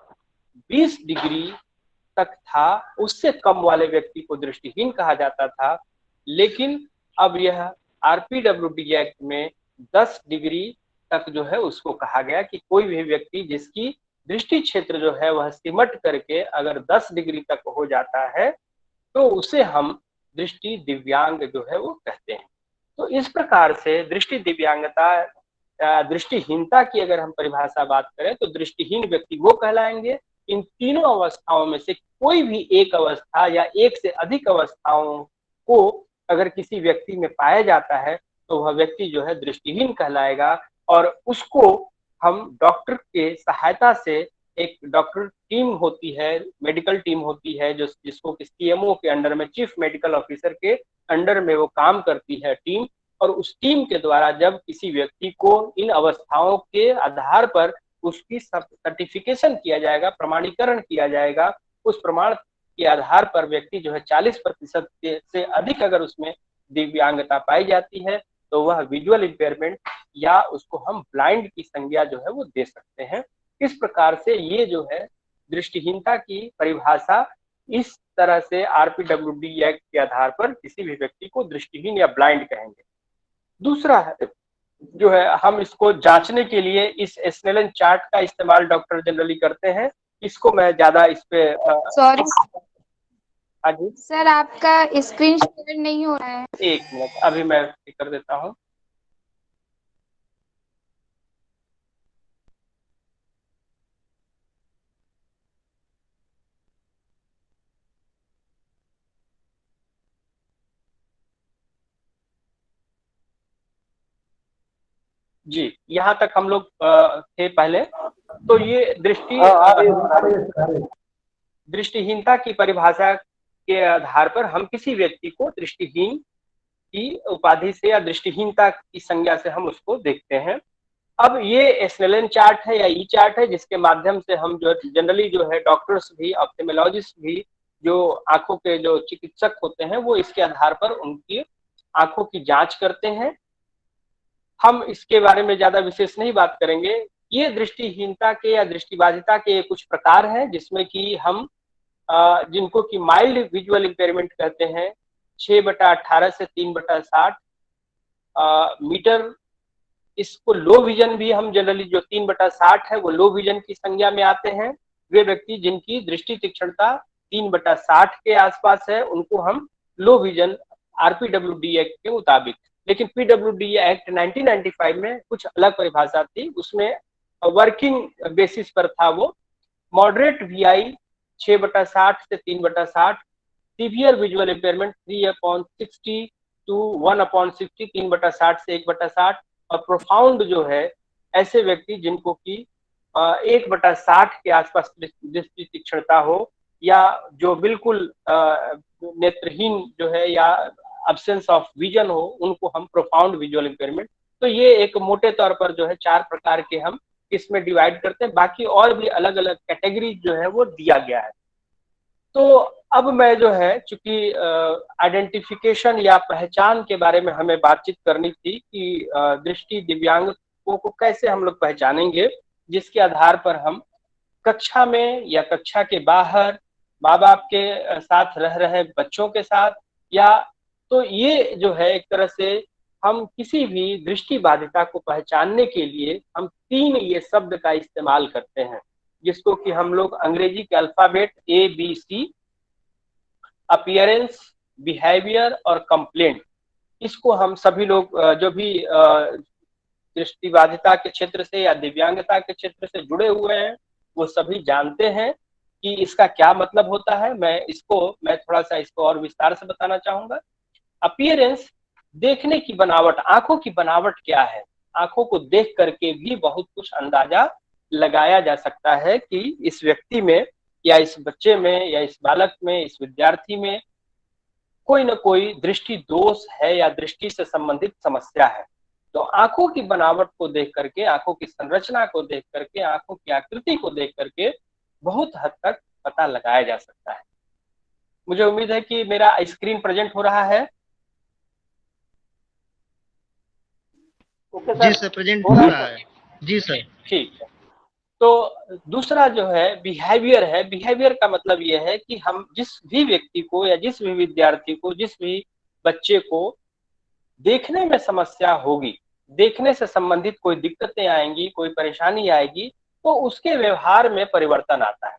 20 डिग्री तक था, उससे कम वाले व्यक्ति को दृष्टिहीन कहा जाता था। लेकिन अब यह आरपीडब्ल्यूडी एक्ट में 10 डिग्री तक जो है उसको कहा गया कि कोई भी व्यक्ति जिसकी दृष्टि क्षेत्र जो है वह सिमट करके अगर 10 डिग्री तक हो जाता है तो उसे हम दृष्टि दिव्यांग जो है वो कहते हैं। तो इस प्रकार से दृष्टि दिव्यांगता, दृष्टिहीनता की अगर हम परिभाषा बात करें तो दृष्टिहीन व्यक्ति वो कहलाएंगे इन तीनों अवस्थाओं में से कोई भी एक अवस्था या एक से अधिक अवस्थाओं को अगर किसी व्यक्ति में पाया जाता है तो वह व्यक्ति जो है दृष्टिहीन कहलाएगा। और उसको हम डॉक्टर के सहायता से, एक डॉक्टर टीम होती है, मेडिकल टीम होती है जो जिसको सीएमओ के अंडर में, चीफ मेडिकल ऑफिसर के अंडर में वो काम करती है टीम, और उस टीम के द्वारा जब किसी व्यक्ति को इन अवस्थाओं के आधार पर उसकी सर्टिफिकेशन किया जाएगा, प्रमाणीकरण किया जाएगा, उस प्रमाण के आधार पर व्यक्ति जो है 40% से अधिक अगर उसमें दिव्यांगता पाई जाती है तो वह विजुअल इंपेयरमेंट या उसको हम ब्लाइंड की संज्ञा जो है वो दे सकते हैं। इस प्रकार से ये जो है दृष्टिहीनता की परिभाषा इस तरह से आरपीडब्ल्यूडी एक्ट के आधार पर किसी भी व्यक्ति को दृष्टिहीन या ब्लाइंड कहेंगे। दूसरा है जो है हम इसको जांचने के लिए इस स्नेलन चार्ट का इस्तेमाल डॉक्टर जनरली करते हैं। इसको मैं ज्यादा इस पे सॉरी हाँ जी सर, आपका स्क्रीन शेयर नहीं हो रहा है। एक मिनट, अभी मैं कर देता हूँ। जी, यहाँ तक हम लोग थे पहले। तो ये दृष्टिहीनता की परिभाषा के आधार पर हम किसी व्यक्ति को दृष्टिहीन की उपाधि से या दृष्टिहीनता की संज्ञा से हम उसको देखते हैं। अब ये स्नेलन चार्ट है या ई चार्ट है जिसके माध्यम से हम जो जनरली जो है डॉक्टर्स भी, ऑप्थेल्मोलॉजिस्ट भी, जो आंखों के जो चिकित्सक होते हैं वो इसके आधार पर उनकी आंखों की जांच करते हैं। हम इसके बारे में ज्यादा विशेष नहीं बात करेंगे। ये दृष्टिहीनता के या दृष्टिबाधिता के कुछ प्रकार हैं जिसमें कि हम जिनको कि माइल्ड विजुअल इंपेयरमेंट कहते हैं, 6/18 से 3/60 मीटर। इसको लो विजन भी हम जनरली, जो 3/60 है वो लो विजन की संज्ञा में आते हैं। वे व्यक्ति जिनकी दृष्टि तीक्ष्णता 3/60 के आसपास है उनको हम लो विजन आरपीडब्ल्यूडी एक्ट के मुताबिक। लेकिन पीडब्ल्यूडी एक्ट 1995 में कुछ अलग परिभाषा थी, उसमें वर्किंग बेसिस पर था वो। मॉडरेट वीआई 6/60 से 3/60, सीवियर विजुअल इंपेयरमेंट 3/60 टू 1/60, 3/60 से 1/60, और प्रोफाउंड जो है ऐसे व्यक्ति जिनको कि 1/60 के आसपास दृष्टि तीक्ष्णता हो, या जो बिल्कुल नेत्रहीन जो है या अब्सेंस ऑफ विजन हो, उनको हम प्रोफाउंड विजुअल इंपेयरमेंट। तो ये एक मोटे तौर पर जो है 4 प्रकार के हम इसमें डिवाइड करते हैं। बाकी और भी अलग अलग कैटेगरी जो है वो दिया गया है। तो अब मैं जो है, चूंकि आइडेंटिफिकेशन या पहचान के बारे में हमें बातचीत करनी थी कि दृष्टि दिव्यांगों को कैसे हम लोग पहचानेंगे, जिसके आधार पर हम कक्षा में या कक्षा के बाहर माँ बाप के साथ रह रहे बच्चों के साथ, या तो ये जो है एक तरह से हम किसी भी दृष्टि बाधिता को पहचानने के लिए हम 3 ये शब्द का इस्तेमाल करते हैं, जिसको कि हम लोग अंग्रेजी के अल्फाबेट ABC, अपीयरेंस, बिहेवियर और कंप्लेंट, इसको हम सभी लोग जो भी दृष्टिबाधिता के क्षेत्र से या दिव्यांगता के क्षेत्र से जुड़े हुए हैं वो सभी जानते हैं कि इसका क्या मतलब होता है। मैं थोड़ा सा इसको और विस्तार से बताना चाहूंगा। अपीयरेंस, देखने की बनावट, आंखों की बनावट क्या है। आंखों को देख करके भी बहुत कुछ अंदाजा लगाया जा सकता है कि इस व्यक्ति में या इस बच्चे में या इस बालक में, इस विद्यार्थी में कोई ना कोई दृष्टि दोष है या दृष्टि से संबंधित समस्या है। तो आंखों की बनावट को देख करके, आंखों की संरचना को देख करके, आंखों की आकृति को देख करके बहुत हद तक पता लगाया जा सकता है। मुझे उम्मीद है कि मेरा स्क्रीन प्रेजेंट हो रहा है। जी सर, प्रेजेंट हो रहा है। जी सर, ठीक है। तो दूसरा जो है बिहेवियर है। बिहेवियर का मतलब ये है कि हम जिस भी व्यक्ति को या जिस भी विद्यार्थी को, जिस भी बच्चे को देखने में समस्या होगी, देखने से संबंधित कोई दिक्कतें आएंगी, कोई परेशानी आएगी, तो उसके व्यवहार में परिवर्तन आता है,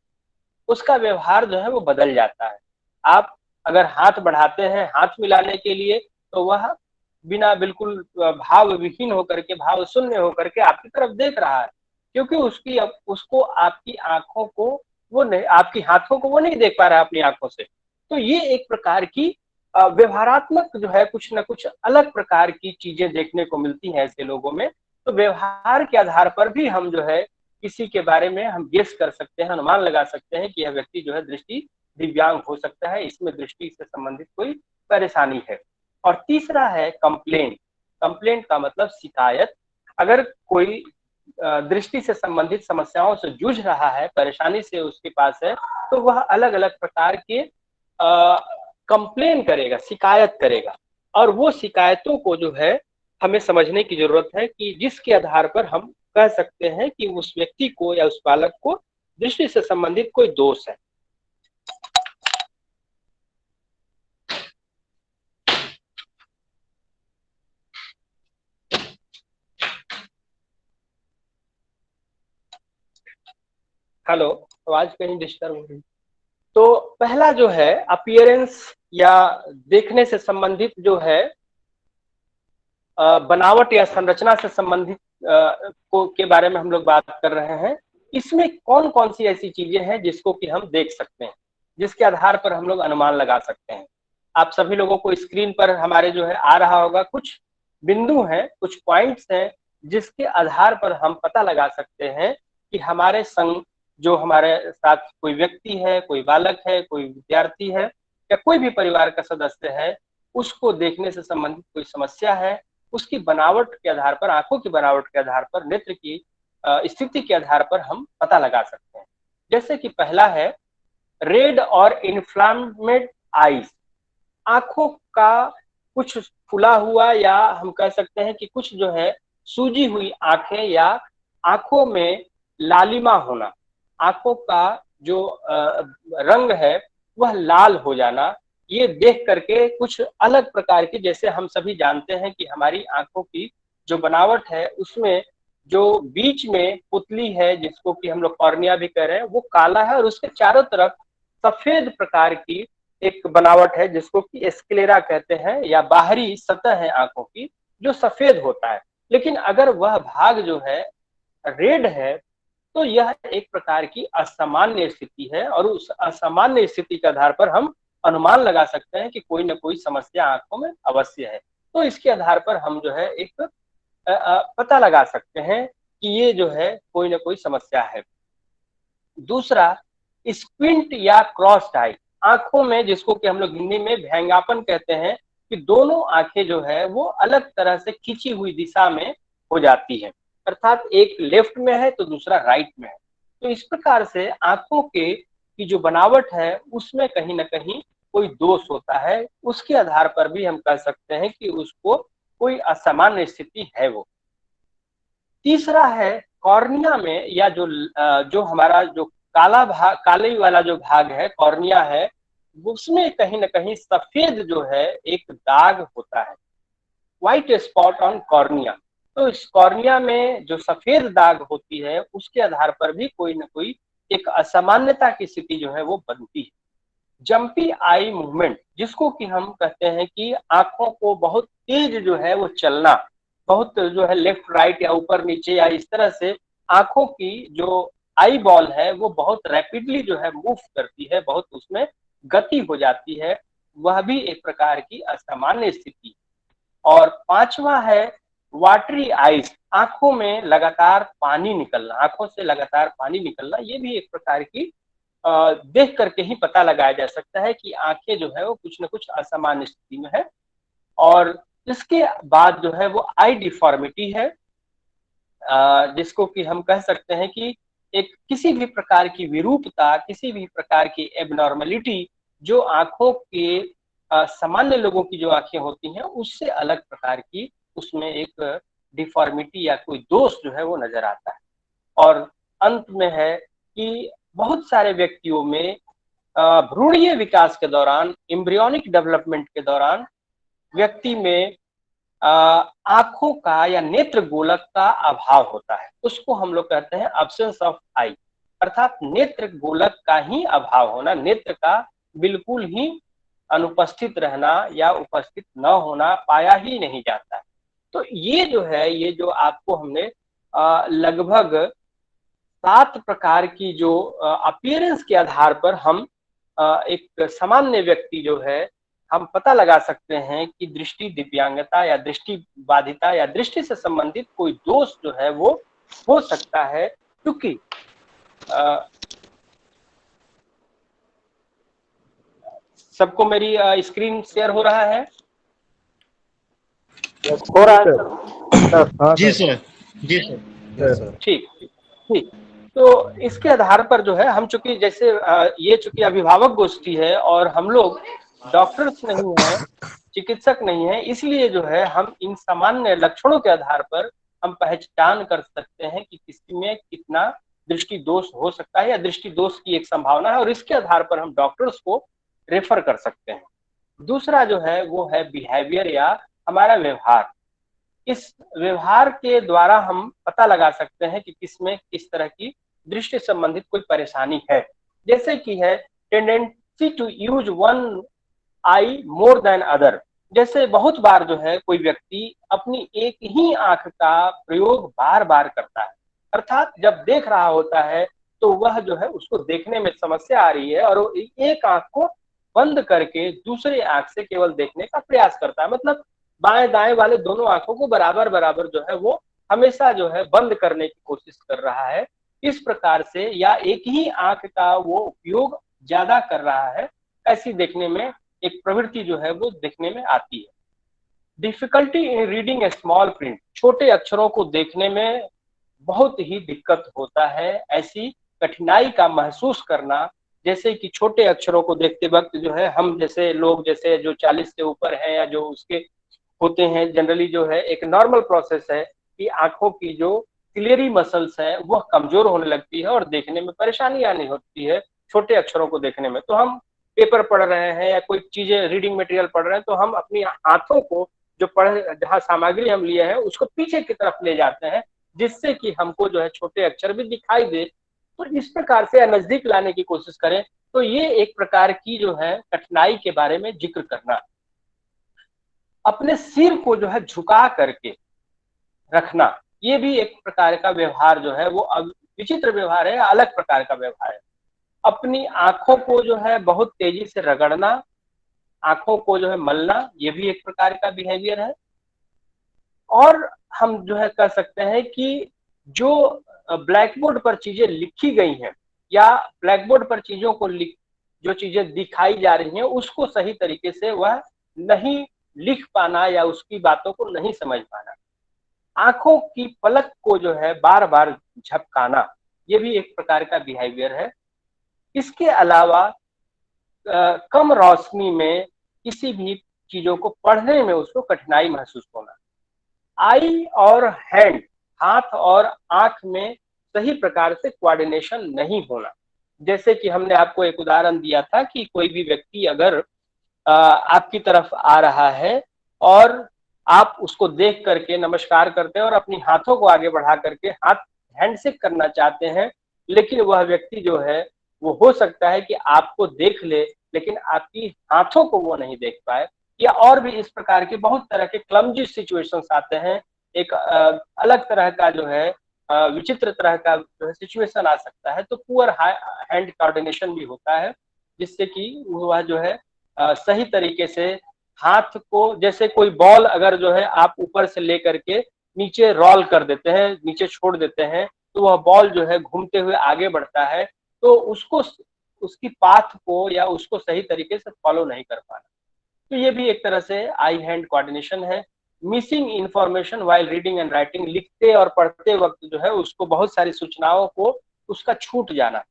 उसका व्यवहार जो है वो बदल जाता है। आप अगर हाथ बढ़ाते हैं हाथ मिलाने के लिए, तो वह बिना बिल्कुल भाव विहीन होकर के, भाव शून्य होकर के आपकी तरफ देख रहा है, क्योंकि उसको आपकी आंखों को वो नहीं, आपकी हाथों को वो नहीं देख पा रहा है अपनी आंखों से। तो ये एक प्रकार की व्यवहारात्मक जो है कुछ ना कुछ अलग प्रकार की चीजें देखने को मिलती हैं ऐसे लोगों में। तो व्यवहार के आधार पर भी हम जो है किसी के बारे में हम गेस कर सकते हैं, अनुमान लगा सकते हैं कि यह व्यक्ति जो है दृष्टि दिव्यांग हो सकता है, इसमें दृष्टि से संबंधित कोई परेशानी है। और तीसरा है कंप्लेंट। कंप्लेंट का मतलब शिकायत। अगर कोई दृष्टि से संबंधित समस्याओं से जूझ रहा है, परेशानी से उसके पास है, तो वह अलग अलग प्रकार के कंप्लेन करेगा, शिकायत करेगा। और वो शिकायतों को जो है हमें समझने की जरूरत है कि जिसके आधार पर हम कह सकते हैं कि उस व्यक्ति को या उस बालक को दृष्टि से संबंधित कोई दोष है। हेलो, आवाज कहीं डिस्टर्ब हो रही। तो पहला जो है अपीयरेंस या देखने से संबंधित जो है बनावट या संरचना से संबंधित के बारे में हम लोग बात कर रहे हैं। इसमें कौन कौन सी ऐसी चीजें हैं जिसको कि हम देख सकते हैं, जिसके आधार पर हम लोग अनुमान लगा सकते हैं। आप सभी लोगों को स्क्रीन पर हमारे जो है आ रहा होगा, कुछ बिंदु हैं, कुछ पॉइंट्स हैं जिसके आधार पर हम पता लगा सकते हैं कि हमारे संग जो हमारे साथ कोई व्यक्ति है, कोई बालक है, कोई विद्यार्थी है या कोई भी परिवार का सदस्य है, उसको देखने से संबंधित कोई समस्या है। उसकी बनावट के आधार पर, आंखों की बनावट के आधार पर, नेत्र की स्थिति के आधार पर हम पता लगा सकते हैं। जैसे कि पहला है रेड और इन्फ्लामेड आईज। आंखों का कुछ फुला हुआ, या हम कह सकते हैं कि कुछ जो है सूजी हुई आंखें, या आंखों में लालिमा होना, आंखों का जो रंग है वह लाल हो जाना, ये देख करके कुछ अलग प्रकार की, जैसे हम सभी जानते हैं कि हमारी आंखों की जो बनावट है उसमें जो बीच में पुतली है, जिसको कि हम लोग कॉर्निया भी कह रहे हैं, वो काला है, और उसके चारों तरफ सफेद प्रकार की एक बनावट है जिसको कि स्क्लेरा कहते हैं, या बाहरी सतह है आंखों की जो सफेद होता है। लेकिन अगर वह भाग जो है रेड है तो यह एक प्रकार की असामान्य स्थिति है, और उस असामान्य स्थिति के आधार पर हम अनुमान लगा सकते हैं कि कोई ना कोई समस्या आंखों में अवश्य है। तो इसके आधार पर हम जो है एक पता लगा सकते हैं कि ये जो है कोई ना कोई समस्या है। दूसरा, स्क्विंट या क्रॉस्ड आई, आंखों में जिसको कि हम लोग हिंदी में भैंगापन कहते हैं, कि दोनों आंखें जो है वो अलग तरह से खींची हुई दिशा में हो जाती है, अर्थात एक लेफ्ट में है तो दूसरा राइट में है। तो इस प्रकार से आंखों के की जो बनावट है उसमें कहीं ना कहीं कोई दोष होता है, उसके आधार पर भी हम कह सकते हैं कि उसको कोई असामान्य स्थिति है वो। तीसरा है कॉर्निया में, या जो हमारा जो काला भाग, काले वाला जो भाग है कॉर्निया है, उसमें कहीं ना कहीं सफेद जो है एक दाग होता है, व्हाइट स्पॉट ऑन कॉर्निया। तो इस कॉर्निया में जो सफेद दाग होती है उसके आधार पर भी कोई ना कोई एक असामान्यता की स्थिति जो है वो बनती है। जंपी आई मूवमेंट, जिसको कि हम कहते हैं कि आंखों को बहुत तेज जो है वो चलना, बहुत जो है लेफ्ट राइट या ऊपर नीचे या इस तरह से आंखों की जो आई बॉल है वो बहुत रैपिडली जो है मूव करती है, बहुत उसमें गति हो जाती है, वह भी एक प्रकार की असामान्य स्थिति। और पांचवा है वाटरी आइज, आंखों में लगातार पानी निकलना, आंखों से लगातार पानी निकलना, ये भी एक प्रकार की देख करके ही पता लगाया जा सकता है कि आंखें जो है वो कुछ न कुछ असामान्य स्थिति में है। और इसके बाद जो है वो आई डिफॉर्मिटी है, जिसको कि हम कह सकते हैं कि एक किसी भी प्रकार की विरूपता, किसी भी प्रकार की एबनॉर्मलिटी जो आंखों के सामान्य लोगों की जो आंखें होती हैं उससे अलग प्रकार की उसमें एक डिफॉर्मिटी या कोई दोष जो है वो नजर आता है। और अंत में है कि बहुत सारे व्यक्तियों में भ्रूणीय विकास के दौरान, एम्ब्रियोनिक डेवलपमेंट के दौरान व्यक्ति में आंखों का या नेत्र गोलक का अभाव होता है, उसको हम लोग कहते हैं एब्सेंस ऑफ आई, अर्थात नेत्र गोलक का ही अभाव होना, नेत्र का बिल्कुल ही अनुपस्थित रहना या उपस्थित न होना पाया ही नहीं जाता है। तो ये जो है, ये जो आपको हमने लगभग 7 प्रकार की जो अपीयरेंस के आधार पर हम एक सामान्य व्यक्ति जो है हम पता लगा सकते हैं कि दृष्टि दिव्यांगता या दृष्टि बाधिता या दृष्टि से संबंधित कोई दोष जो है वो हो सकता है। क्योंकि सबको मेरी स्क्रीन शेयर हो रहा है? हो रहा है जी सर, जी सर। ठीक ठीक। तो इसके आधार पर जो है हम चूंकि जैसे ये चूंकि अभिभावक गोष्ठी है और हम लोग डॉक्टर्स नहीं है, चिकित्सक नहीं है, इसलिए जो है हम इन सामान्य लक्षणों के आधार पर हम पहचान कर सकते हैं कि किसी में कितना दृष्टि दोष हो सकता है या दृष्टि दोष की एक संभावना है, और इसके आधार पर हम डॉक्टर्स को रेफर कर सकते हैं। दूसरा जो है वो है बिहेवियर या हमारा व्यवहार। इस व्यवहार के द्वारा हम पता लगा सकते हैं कि किसमें किस तरह की दृष्टि संबंधित कोई परेशानी है। जैसे कि है tendency to use one eye more than other, जैसे बहुत बार जो है कोई व्यक्ति अपनी एक ही आंख का प्रयोग बार बार करता है, अर्थात जब देख रहा होता है तो वह जो है उसको देखने में समस्या आ रही है और वो एक आंख को बंद करके दूसरे आंख से केवल देखने का प्रयास करता है, मतलब बाएं दाएं वाले दोनों आंखों को बराबर बराबर जो है वो हमेशा जो है बंद करने की कोशिश कर रहा है। इस प्रकार से या एक ही आंख का वो उपयोग ज्यादा कर रहा है, ऐसी देखने में एक प्रवृत्ति जो है वो देखने में आती है। Difficulty in reading A small print, छोटे अक्षरों को देखने में बहुत ही दिक्कत होता है, ऐसी कठिनाई का महसूस करना, जैसे कि छोटे अक्षरों को देखते वक्त जो है हम जैसे लोग जैसे जो 40 से ऊपर हैं या जो उसके होते हैं, जनरली जो है एक नॉर्मल प्रोसेस है कि आंखों की जो क्लियरी मसल्स है वह कमजोर होने लगती है और देखने में परेशानी आनी होती है छोटे अक्षरों को देखने में। तो हम पेपर पढ़ रहे हैं या कोई चीजें रीडिंग मटेरियल पढ़ रहे हैं तो हम अपनी हाथों को जो जहाँ सामग्री हम लिए हैं उसको पीछे की तरफ ले जाते हैं, जिससे कि हमको जो है छोटे अक्षर भी दिखाई दे। तो इस प्रकार से नजदीक लाने की कोशिश करें। तो ये एक प्रकार की जो है कठिनाई के बारे में जिक्र करना। अपने सिर को जो है झुका करके रखना, ये भी एक प्रकार का व्यवहार जो है वो विचित्र व्यवहार है, अलग प्रकार का व्यवहार है। अपनी आंखों को जो है बहुत तेजी से रगड़ना, आंखों को जो है मलना, ये भी एक प्रकार का बिहेवियर है। और हम जो है कह सकते हैं कि जो ब्लैक बोर्ड पर चीजें लिखी गई हैं या ब्लैक बोर्ड पर चीजों को जो चीजें दिखाई जा रही हैं उसको सही तरीके से वह नहीं लिख पाना या उसकी बातों को नहीं समझ पाना। आंखों की पलक को जो है बार बार झपकाना, ये भी एक प्रकार का बिहेवियर है। इसके अलावा कम रोशनी में किसी भी चीजों को पढ़ने में उसको कठिनाई महसूस होना। आई और हैंड, हाथ और आंख में सही प्रकार से कोऑर्डिनेशन नहीं होना। जैसे कि हमने आपको एक उदाहरण दिया था कि कोई भी व्यक्ति अगर आपकी तरफ आ रहा है और आप उसको देख करके नमस्कार करते हैं और अपनी हाथों को आगे बढ़ा करके हाथ हैंडशेक करना चाहते हैं, लेकिन वह व्यक्ति जो है वो हो सकता है कि आपको देख ले लेकिन आपकी हाथों को वो नहीं देख पाए, या और भी इस प्रकार के बहुत तरह के क्लमजी सिचुएशंस आते हैं। एक अलग तरह का जो है विचित्र तरह का जो है सिचुएशन आ सकता है। तो पुअर हैंड कोऑर्डिनेशन भी होता है, जिससे कि वह जो है सही तरीके से हाथ को, जैसे कोई बॉल अगर जो है आप ऊपर से लेकर के नीचे रोल कर देते हैं, नीचे छोड़ देते हैं, तो वह बॉल जो है घूमते हुए आगे बढ़ता है, तो उसको उसकी पाथ को या उसको सही तरीके से फॉलो नहीं कर पाना। तो ये भी एक तरह से आई हैंड कोऑर्डिनेशन है। Missing information while reading and writing, लिखते और पढ़ते वक्त जो है उसको बहुत सारी सूचनाओं को उसका छूट जाना।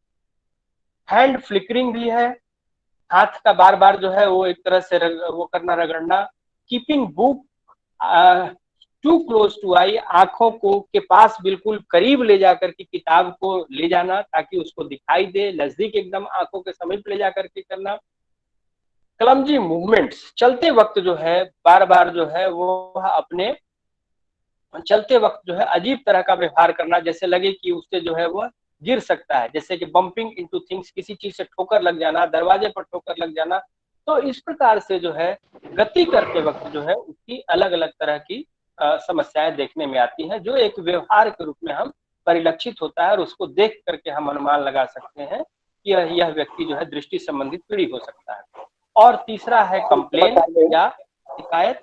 हैंड फ्लिकरिंग भी है, हाथ का बार बार जो है वो एक तरह से वो करना, रगड़ना। Keeping book too close to eye, आंखों को के पास बिल्कुल करीब ले जाकर के किताब को ले जाना ताकि उसको दिखाई दे, नजदीक एकदम आंखों के समीप ले जाकर के करना। क्लमजी मूवमेंट्स, चलते वक्त जो है बार बार जो है वो अपने चलते वक्त जो है अजीब तरह का व्यवहार करना, जैसे लगे कि उससे जो है वो गिर सकता है, जैसे कि बम्पिंग इनटू थिंग्स, किसी चीज से ठोकर लग जाना, दरवाजे पर ठोकर लग जाना। तो इस प्रकार से जो है गति करते वक्त जो है उसकी अलग अलग तरह की समस्याएं देखने में आती हैं, जो एक व्यवहार के रूप में हम परिलक्षित होता है और उसको देख करके हम अनुमान लगा सकते हैं कि यह व्यक्ति जो है दृष्टि संबंधित पीड़ी हो सकता है। और तीसरा है कंप्लेन या शिकायत,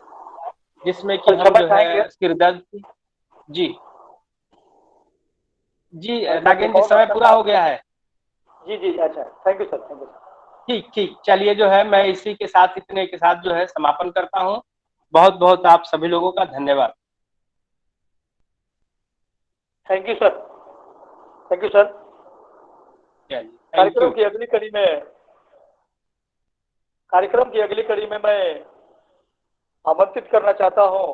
जिसमें कि हम जो है सिरदर्द। जी जी नागेंद्र जी, समय पूरा हो गया है। जी जी, अच्छा, thank you sir, thank you. ठीक ठीक, चलिए जो है मैं इसी के साथ, इतने के साथ जो है समापन करता हूँ। बहुत बहुत आप सभी लोगों का धन्यवाद। Thank you sir, thank you sir. कार्यक्रम की अगली कड़ी में मैं आमंत्रित करना चाहता हूं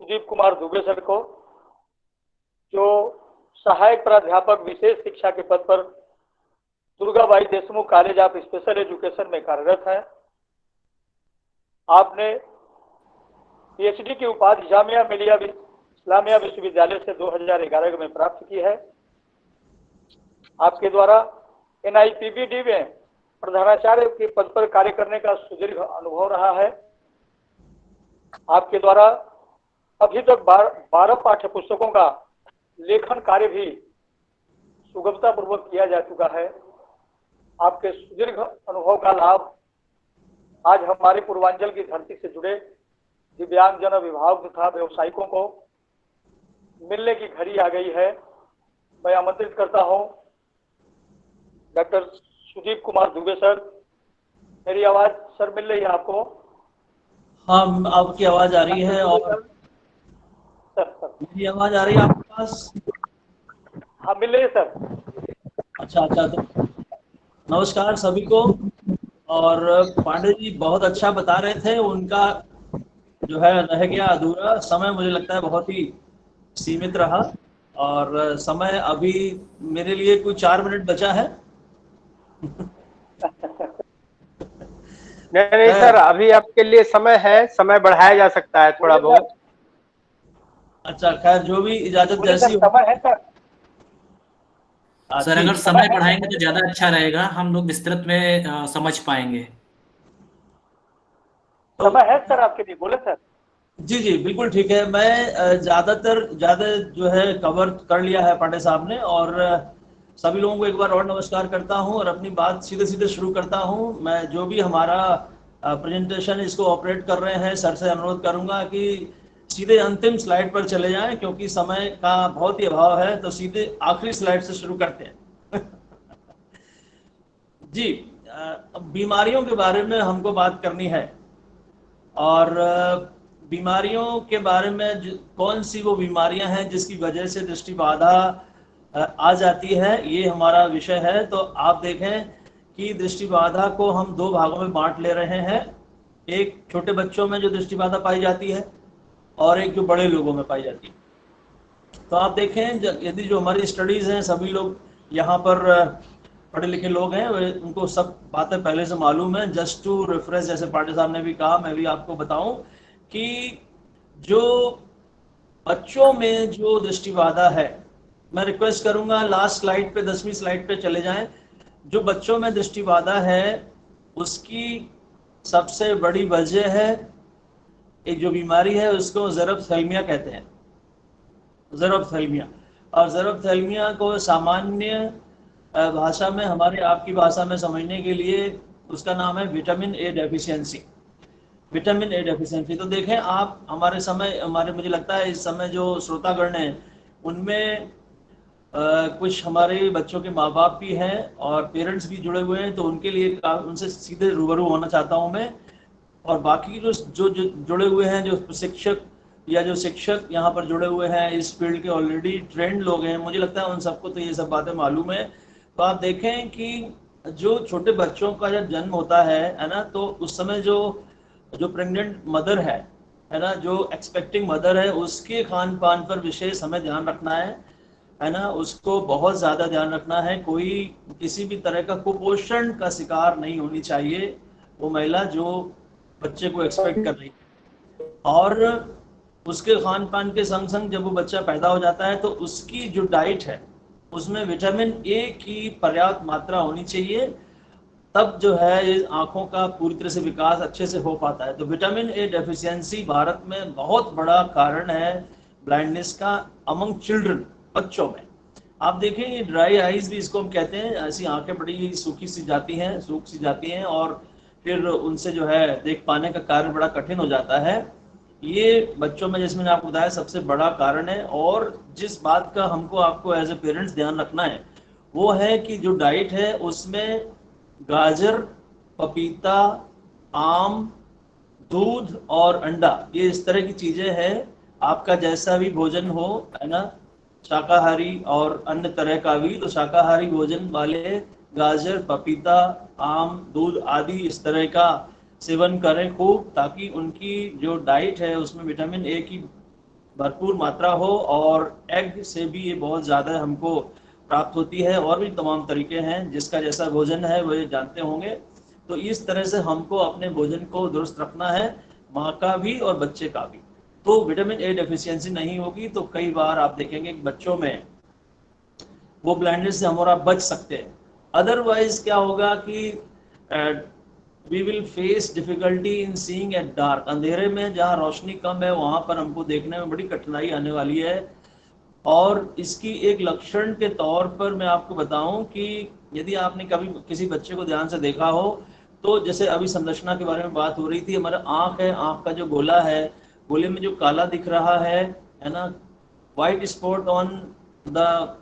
सुदीप कुमार दुबे सर को, जो सहायक प्राध्यापक विशेष शिक्षा के पद पर Durgabai Deshmukh college of special education में कार्यरत है। आपने पीएचडी की उपाधि जामिया मिलिया इस्लामिया विश्वविद्यालय से 2011 में प्राप्त की है। आपके द्वारा NIPBD में प्रधानाचार्य के पद पर कार्य करने का सुदीर्घ अनुभव रहा है। आपके द्वारा अभी तक 12 पाठ्य पुस्तकों का लेखन कार्य भी सुगमता पूर्वक किया जा चुका है। आपके सुदीर्घ अनुभव का लाभ आज हमारे पूर्वांचल की धरती से जुड़े दिव्यांगजन अभिभावक तथा व्यवसायिकों को मिलने की घड़ी आ गई है। मैं आमंत्रित करता हूं डॉक्टर सुदीप कुमार दुबे सर। मेरी आवाज सर मिल रही है आपको? हाँ, आपकी आवाज आ रही है। और सर मेरी आवाज आ रही है आपके पास? हाँ, मिल रही है सर। अच्छा, तो नमस्कार सभी को। और पांडे जी बहुत अच्छा बता रहे थे, उनका जो है रह गया अधूरा समय, मुझे लगता है बहुत ही सीमित रहा। और समय अभी मेरे लिए कोई 4 मिनट बचा है। नहीं नहीं सर, अभी आपके लिए समय है, समय बढ़ाया जा सकता है थोड़ा बहुत। अच्छा, खैर जो भी इजाजत जैसी हो। समय है सर। सर अगर ठीक। समय बढ़ाएंगे तो ज्यादा अच्छा रहेगा, हम लोग विस्तृत में समझ पाएंगे। तो समय है सर आपके लिए, बोले सर। जी जी बिल्कुल ठीक है। मैं ज्यादा जो है कवर कर लिया है पांडे साहब ने। और सभी लोगों को एक बार और नमस्कार करता हूं और अपनी बात सीधे सीधे शुरू करता हूं। मैं जो भी हमारा प्रेजेंटेशन इसको ऑपरेट कर रहे हैं, सर से अनुरोध करूंगा कि सीधे अंतिम स्लाइड पर चले जाएं, क्योंकि समय का बहुत ही अभाव है। तो सीधे आखिरी स्लाइड से शुरू करते हैं। जी, अब बीमारियों के बारे में हमको बात करनी है। और बीमारियों के बारे में कौन सी वो बीमारियां हैं जिसकी वजह से दृष्टि बाधा आ जाती है, ये हमारा विषय है। तो आप देखें कि दृष्टि बाधा को हम 2 भागों में बांट ले रहे हैं। एक छोटे बच्चों में जो दृष्टि बाधा पाई जाती है, और एक जो बड़े लोगों में पाई जाती है। तो आप देखें, यदि जो हमारी स्टडीज हैं, सभी लोग यहाँ पर पढ़े लिखे लोग हैं, उनको सब बातें पहले से मालूम है। जस्ट टू रिफ्रेश, जैसे पांडे साहब ने भी कहा, मैं भी आपको बताऊं कि जो बच्चों में जो दृष्टि बाधा है, मैं रिक्वेस्ट करूंगा लास्ट स्लाइड पे, 10वीं स्लाइड पे चले जाएं। जो बच्चों में दृष्टि बाधा है उसकी सबसे बड़ी वजह है, एक जो बीमारी है उसको ज़ेरोफ्थेल्मिया कहते हैं, ज़ेरोफ्थेल्मिया। और ज़ेरोफ्थेल्मिया को सामान्य भाषा में, हमारे आपकी भाषा में समझने के लिए उसका नाम है vitamin A deficiency. Vitamin A deficiency. तो देखें आप, हमारे मुझे लगता है इस समय जो श्रोतागण हैं उनमें कुछ हमारे बच्चों के माँ बाप भी हैं और पेरेंट्स भी जुड़े हुए हैं। तो उनके लिए उनसे सीधे रूबरू होना चाहता हूँ मैं। और बाकी जो जुड़े हुए हैं, जो प्रशिक्षक या जो शिक्षक यहाँ पर जुड़े हुए हैं, इस फील्ड के ऑलरेडी ट्रेंड लोग हैं, मुझे लगता है उन सबको तो ये सब बातें मालूम है। तो आप देखें कि जो छोटे बच्चों का जब जन्म होता है ना, तो उस समय जो प्रेग्नेंट मदर है ना, जो एक्सपेक्टिंग मदर है, उसके खान पान पर विशेष हमें ध्यान रखना है ना। उसको बहुत ज़्यादा ध्यान रखना है। कोई किसी भी तरह का कुपोषण का शिकार नहीं होनी चाहिए वो महिला जो बच्चे को एक्सपेक्ट कर रही है। और उसके खान पान के संग संग जब वो बच्चा पैदा हो जाता है तो उसकी जो डाइट है उसमें विटामिन ए की पर्याप्त मात्रा होनी चाहिए, तब जो है ये आंखों का पूरी तरह से विकास अच्छे से हो पाता है। तो विटामिन ए डेफिशिएंसी भारत में बहुत बड़ा कारण है ब्लाइंडनेस का अमंग चिल्ड्रन, बच्चों में। आप देखें, ये ड्राई आईज भी इसको हम कहते हैं, ऐसी आंखें बड़ी सूखी सी जाती हैं, सूख सी जाती हैं, और फिर उनसे जो है देख पाने का कार्य बड़ा कठिन हो जाता है। ये बच्चों में, जैसे मैंने आपको बताया, सबसे बड़ा कारण है। और जिस बात का हमको आपको एज ए पेरेंट्स ध्यान रखना है वो है कि जो डाइट है उसमें गाजर, पपीता, आम, दूध और अंडा, ये इस तरह की चीजें हैं। आपका जैसा भी भोजन हो, है ना, शाकाहारी और अन्य तरह का भी, तो शाकाहारी भोजन वाले गाजर, पपीता, आम, दूध आदि इस तरह का सेवन करें खूब, ताकि उनकी जो डाइट है उसमें विटामिन ए की भरपूर मात्रा हो। और एग से भी ये बहुत ज़्यादा हमको प्राप्त होती है। और भी तमाम तरीके हैं, जिसका जैसा भोजन है वो ये जानते होंगे। तो इस तरह से हमको अपने भोजन को दुरुस्त रखना है, माँ का भी और बच्चे का भी। तो विटामिन ए डेफिशिएंसी नहीं होगी तो कई बार आप देखेंगे कि बच्चों में वो ब्लाइंडनेस से हम और आप बच सकते हैं। अदरवाइज क्या होगा कि we will face difficulty in seeing at dark. अंधेरे में जहाँ रोशनी कम है वहाँ पर हमको देखने में बड़ी कठिनाई आने वाली है। और इसकी एक लक्षण के तौर पर मैं आपको बताऊं कि यदि आपने कभी किसी बच्चे को ध्यान से देखा हो, तो जैसे अभी संरचना के बारे में बात हो रही थी, हमारा आँख है, आँख का जो गोला है, गोले में जो काला दिख रहा है ना, white spot on the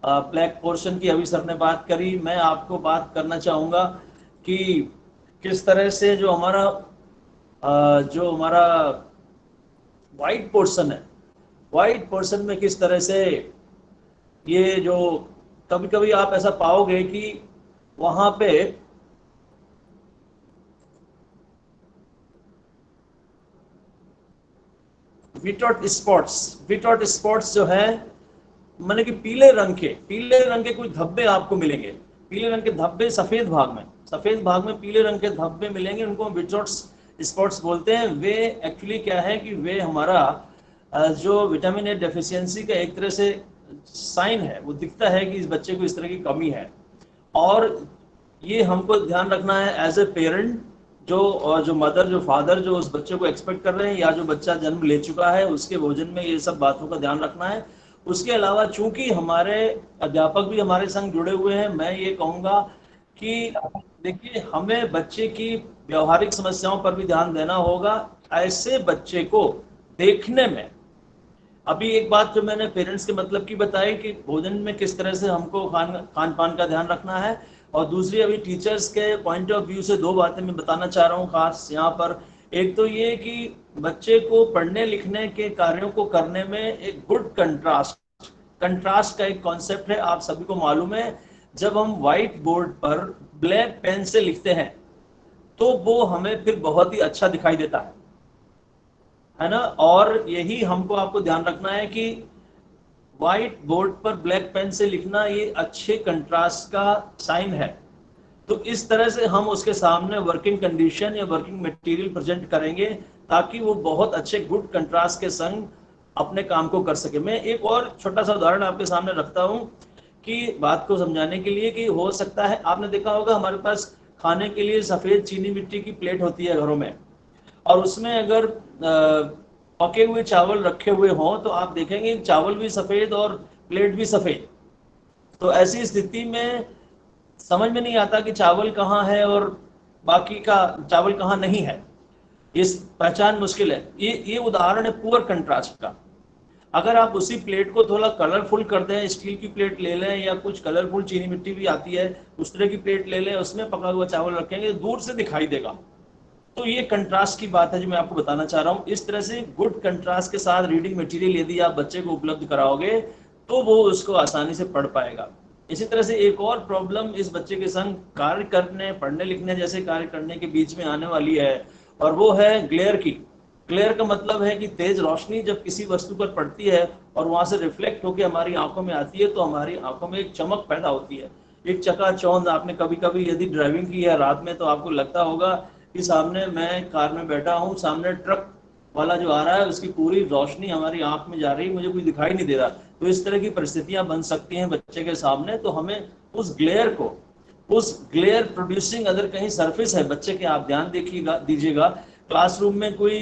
black portion की अभी सर ने बात करी। मैं आपको बात करना चाहूँगा कि किस तरह से जो हमारा वाइट पोर्शन है, वाइट पोर्शन में किस तरह से ये जो, कभी कभी आप ऐसा पाओगे कि वहां पे विटॉट स्पॉट्स जो है, माने कि पीले रंग के कुछ धब्बे आपको मिलेंगे। पीले रंग के धब्बे सफेद भाग में पीले रंग के धब्बे मिलेंगे, उनको विटॉट स्पॉट्स बोलते हैं। वे एक्चुअली क्या है कि वे हमारा जो विटामिन ए डेफिशिएंसी का एक तरह से साइन है, वो दिखता है कि इस बच्चे को इस तरह की कमी है। और ये हमको ध्यान रखना है एज ए पेरेंट, जो मदर जो फादर जो उस बच्चे को एक्सपेक्ट कर रहे हैं, या जो बच्चा जन्म ले चुका है उसके भोजन में ये सब बातों का ध्यान रखना है। उसके अलावा चूंकि हमारे अध्यापक भी हमारे संग जुड़े हुए हैं, मैं ये कहूँगा कि देखिए, हमें बच्चे की व्यवहारिक समस्याओं पर भी ध्यान देना होगा। ऐसे बच्चे को देखने में, अभी एक बात जो मैंने पेरेंट्स के मतलब की बताई कि भोजन में किस तरह से हमको खान पान का ध्यान रखना है, और दूसरी अभी टीचर्स के पॉइंट ऑफ व्यू से 2 बातें मैं बताना चाह रहा हूँ खास यहाँ पर। एक तो ये कि बच्चे को पढ़ने लिखने के कार्यों को करने में एक गुड कंट्रास्ट का एक कॉन्सेप्ट है, आप सभी को मालूम है। जब हम व्हाइट बोर्ड पर ब्लैक पेन से लिखते हैं तो वो हमें फिर बहुत ही अच्छा दिखाई देता है ना। और यही हमको आपको ध्यान रखना है कि व्हाइट बोर्ड पर ब्लैक पेन से लिखना ये अच्छे कंट्रास्ट का साइन है। तो इस तरह से हम उसके सामने वर्किंग कंडीशन या वर्किंग मटेरियल प्रेजेंट करेंगे ताकि वो बहुत अच्छे गुड कंट्रास्ट के संग अपने काम को कर सके। मैं एक और छोटा सा उदाहरण आपके सामने रखता हूँ कि बात को समझाने के लिए, कि हो सकता है आपने देखा होगा हमारे पास खाने के लिए सफ़ेद चीनी मिट्टी की प्लेट होती है घरों में, और उसमें अगर पके हुए चावल रखे हुए हों तो आप देखेंगे चावल भी सफ़ेद और प्लेट भी सफ़ेद। तो ऐसी स्थिति में समझ में नहीं आता कि चावल कहाँ है और बाकी का चावल कहाँ नहीं है, इस पहचान मुश्किल है। ये उदाहरण है पुअर कंट्रास्ट का। अगर आप उसी प्लेट को थोड़ा कलरफुल कर दें, स्टील की प्लेट ले लें या कुछ कलरफुल चीनी मिट्टी भी आती है उस तरह की प्लेट ले लें, उसमें पका हुआ चावल रखेंगे, दूर से दिखाई देगा। तो ये कंट्रास्ट की बात है जो मैं आपको बताना चाह रहा हूँ। इस तरह से गुड कंट्रास्ट के साथ रीडिंग मटेरियल यदि आप बच्चे को उपलब्ध कराओगे तो वो उसको आसानी से पढ़ पाएगा। इसी तरह से एक और प्रॉब्लम इस बच्चे के संग कार्य करने, पढ़ने लिखने जैसे कार्य करने के बीच में आने वाली है, और वो है ग्लेयर की। ग्लेयर का मतलब है कि तेज रोशनी जब किसी वस्तु पर पड़ती है और वहां से रिफ्लेक्ट होकर हमारी आंखों में आती है तो हमारी आंखों में एक चमक पैदा होती है, एक चकाचौंध। आपने कभी कभी यदि ड्राइविंग की है रात में तो आपको लगता होगा कि सामने मैं कार में बैठा हूँ, सामने ट्रक वाला जो आ रहा है उसकी पूरी रोशनी हमारी आंख में जा रही है, मुझे कुछ दिखाई नहीं दे रहा। तो इस तरह की परिस्थितियां बन सकती हैं बच्चे के सामने। तो हमें उस ग्लेयर प्रोड्यूसिंग अगर कहीं सरफेस है बच्चे के, आप ध्यान दीजिएगा क्लासरूम में कोई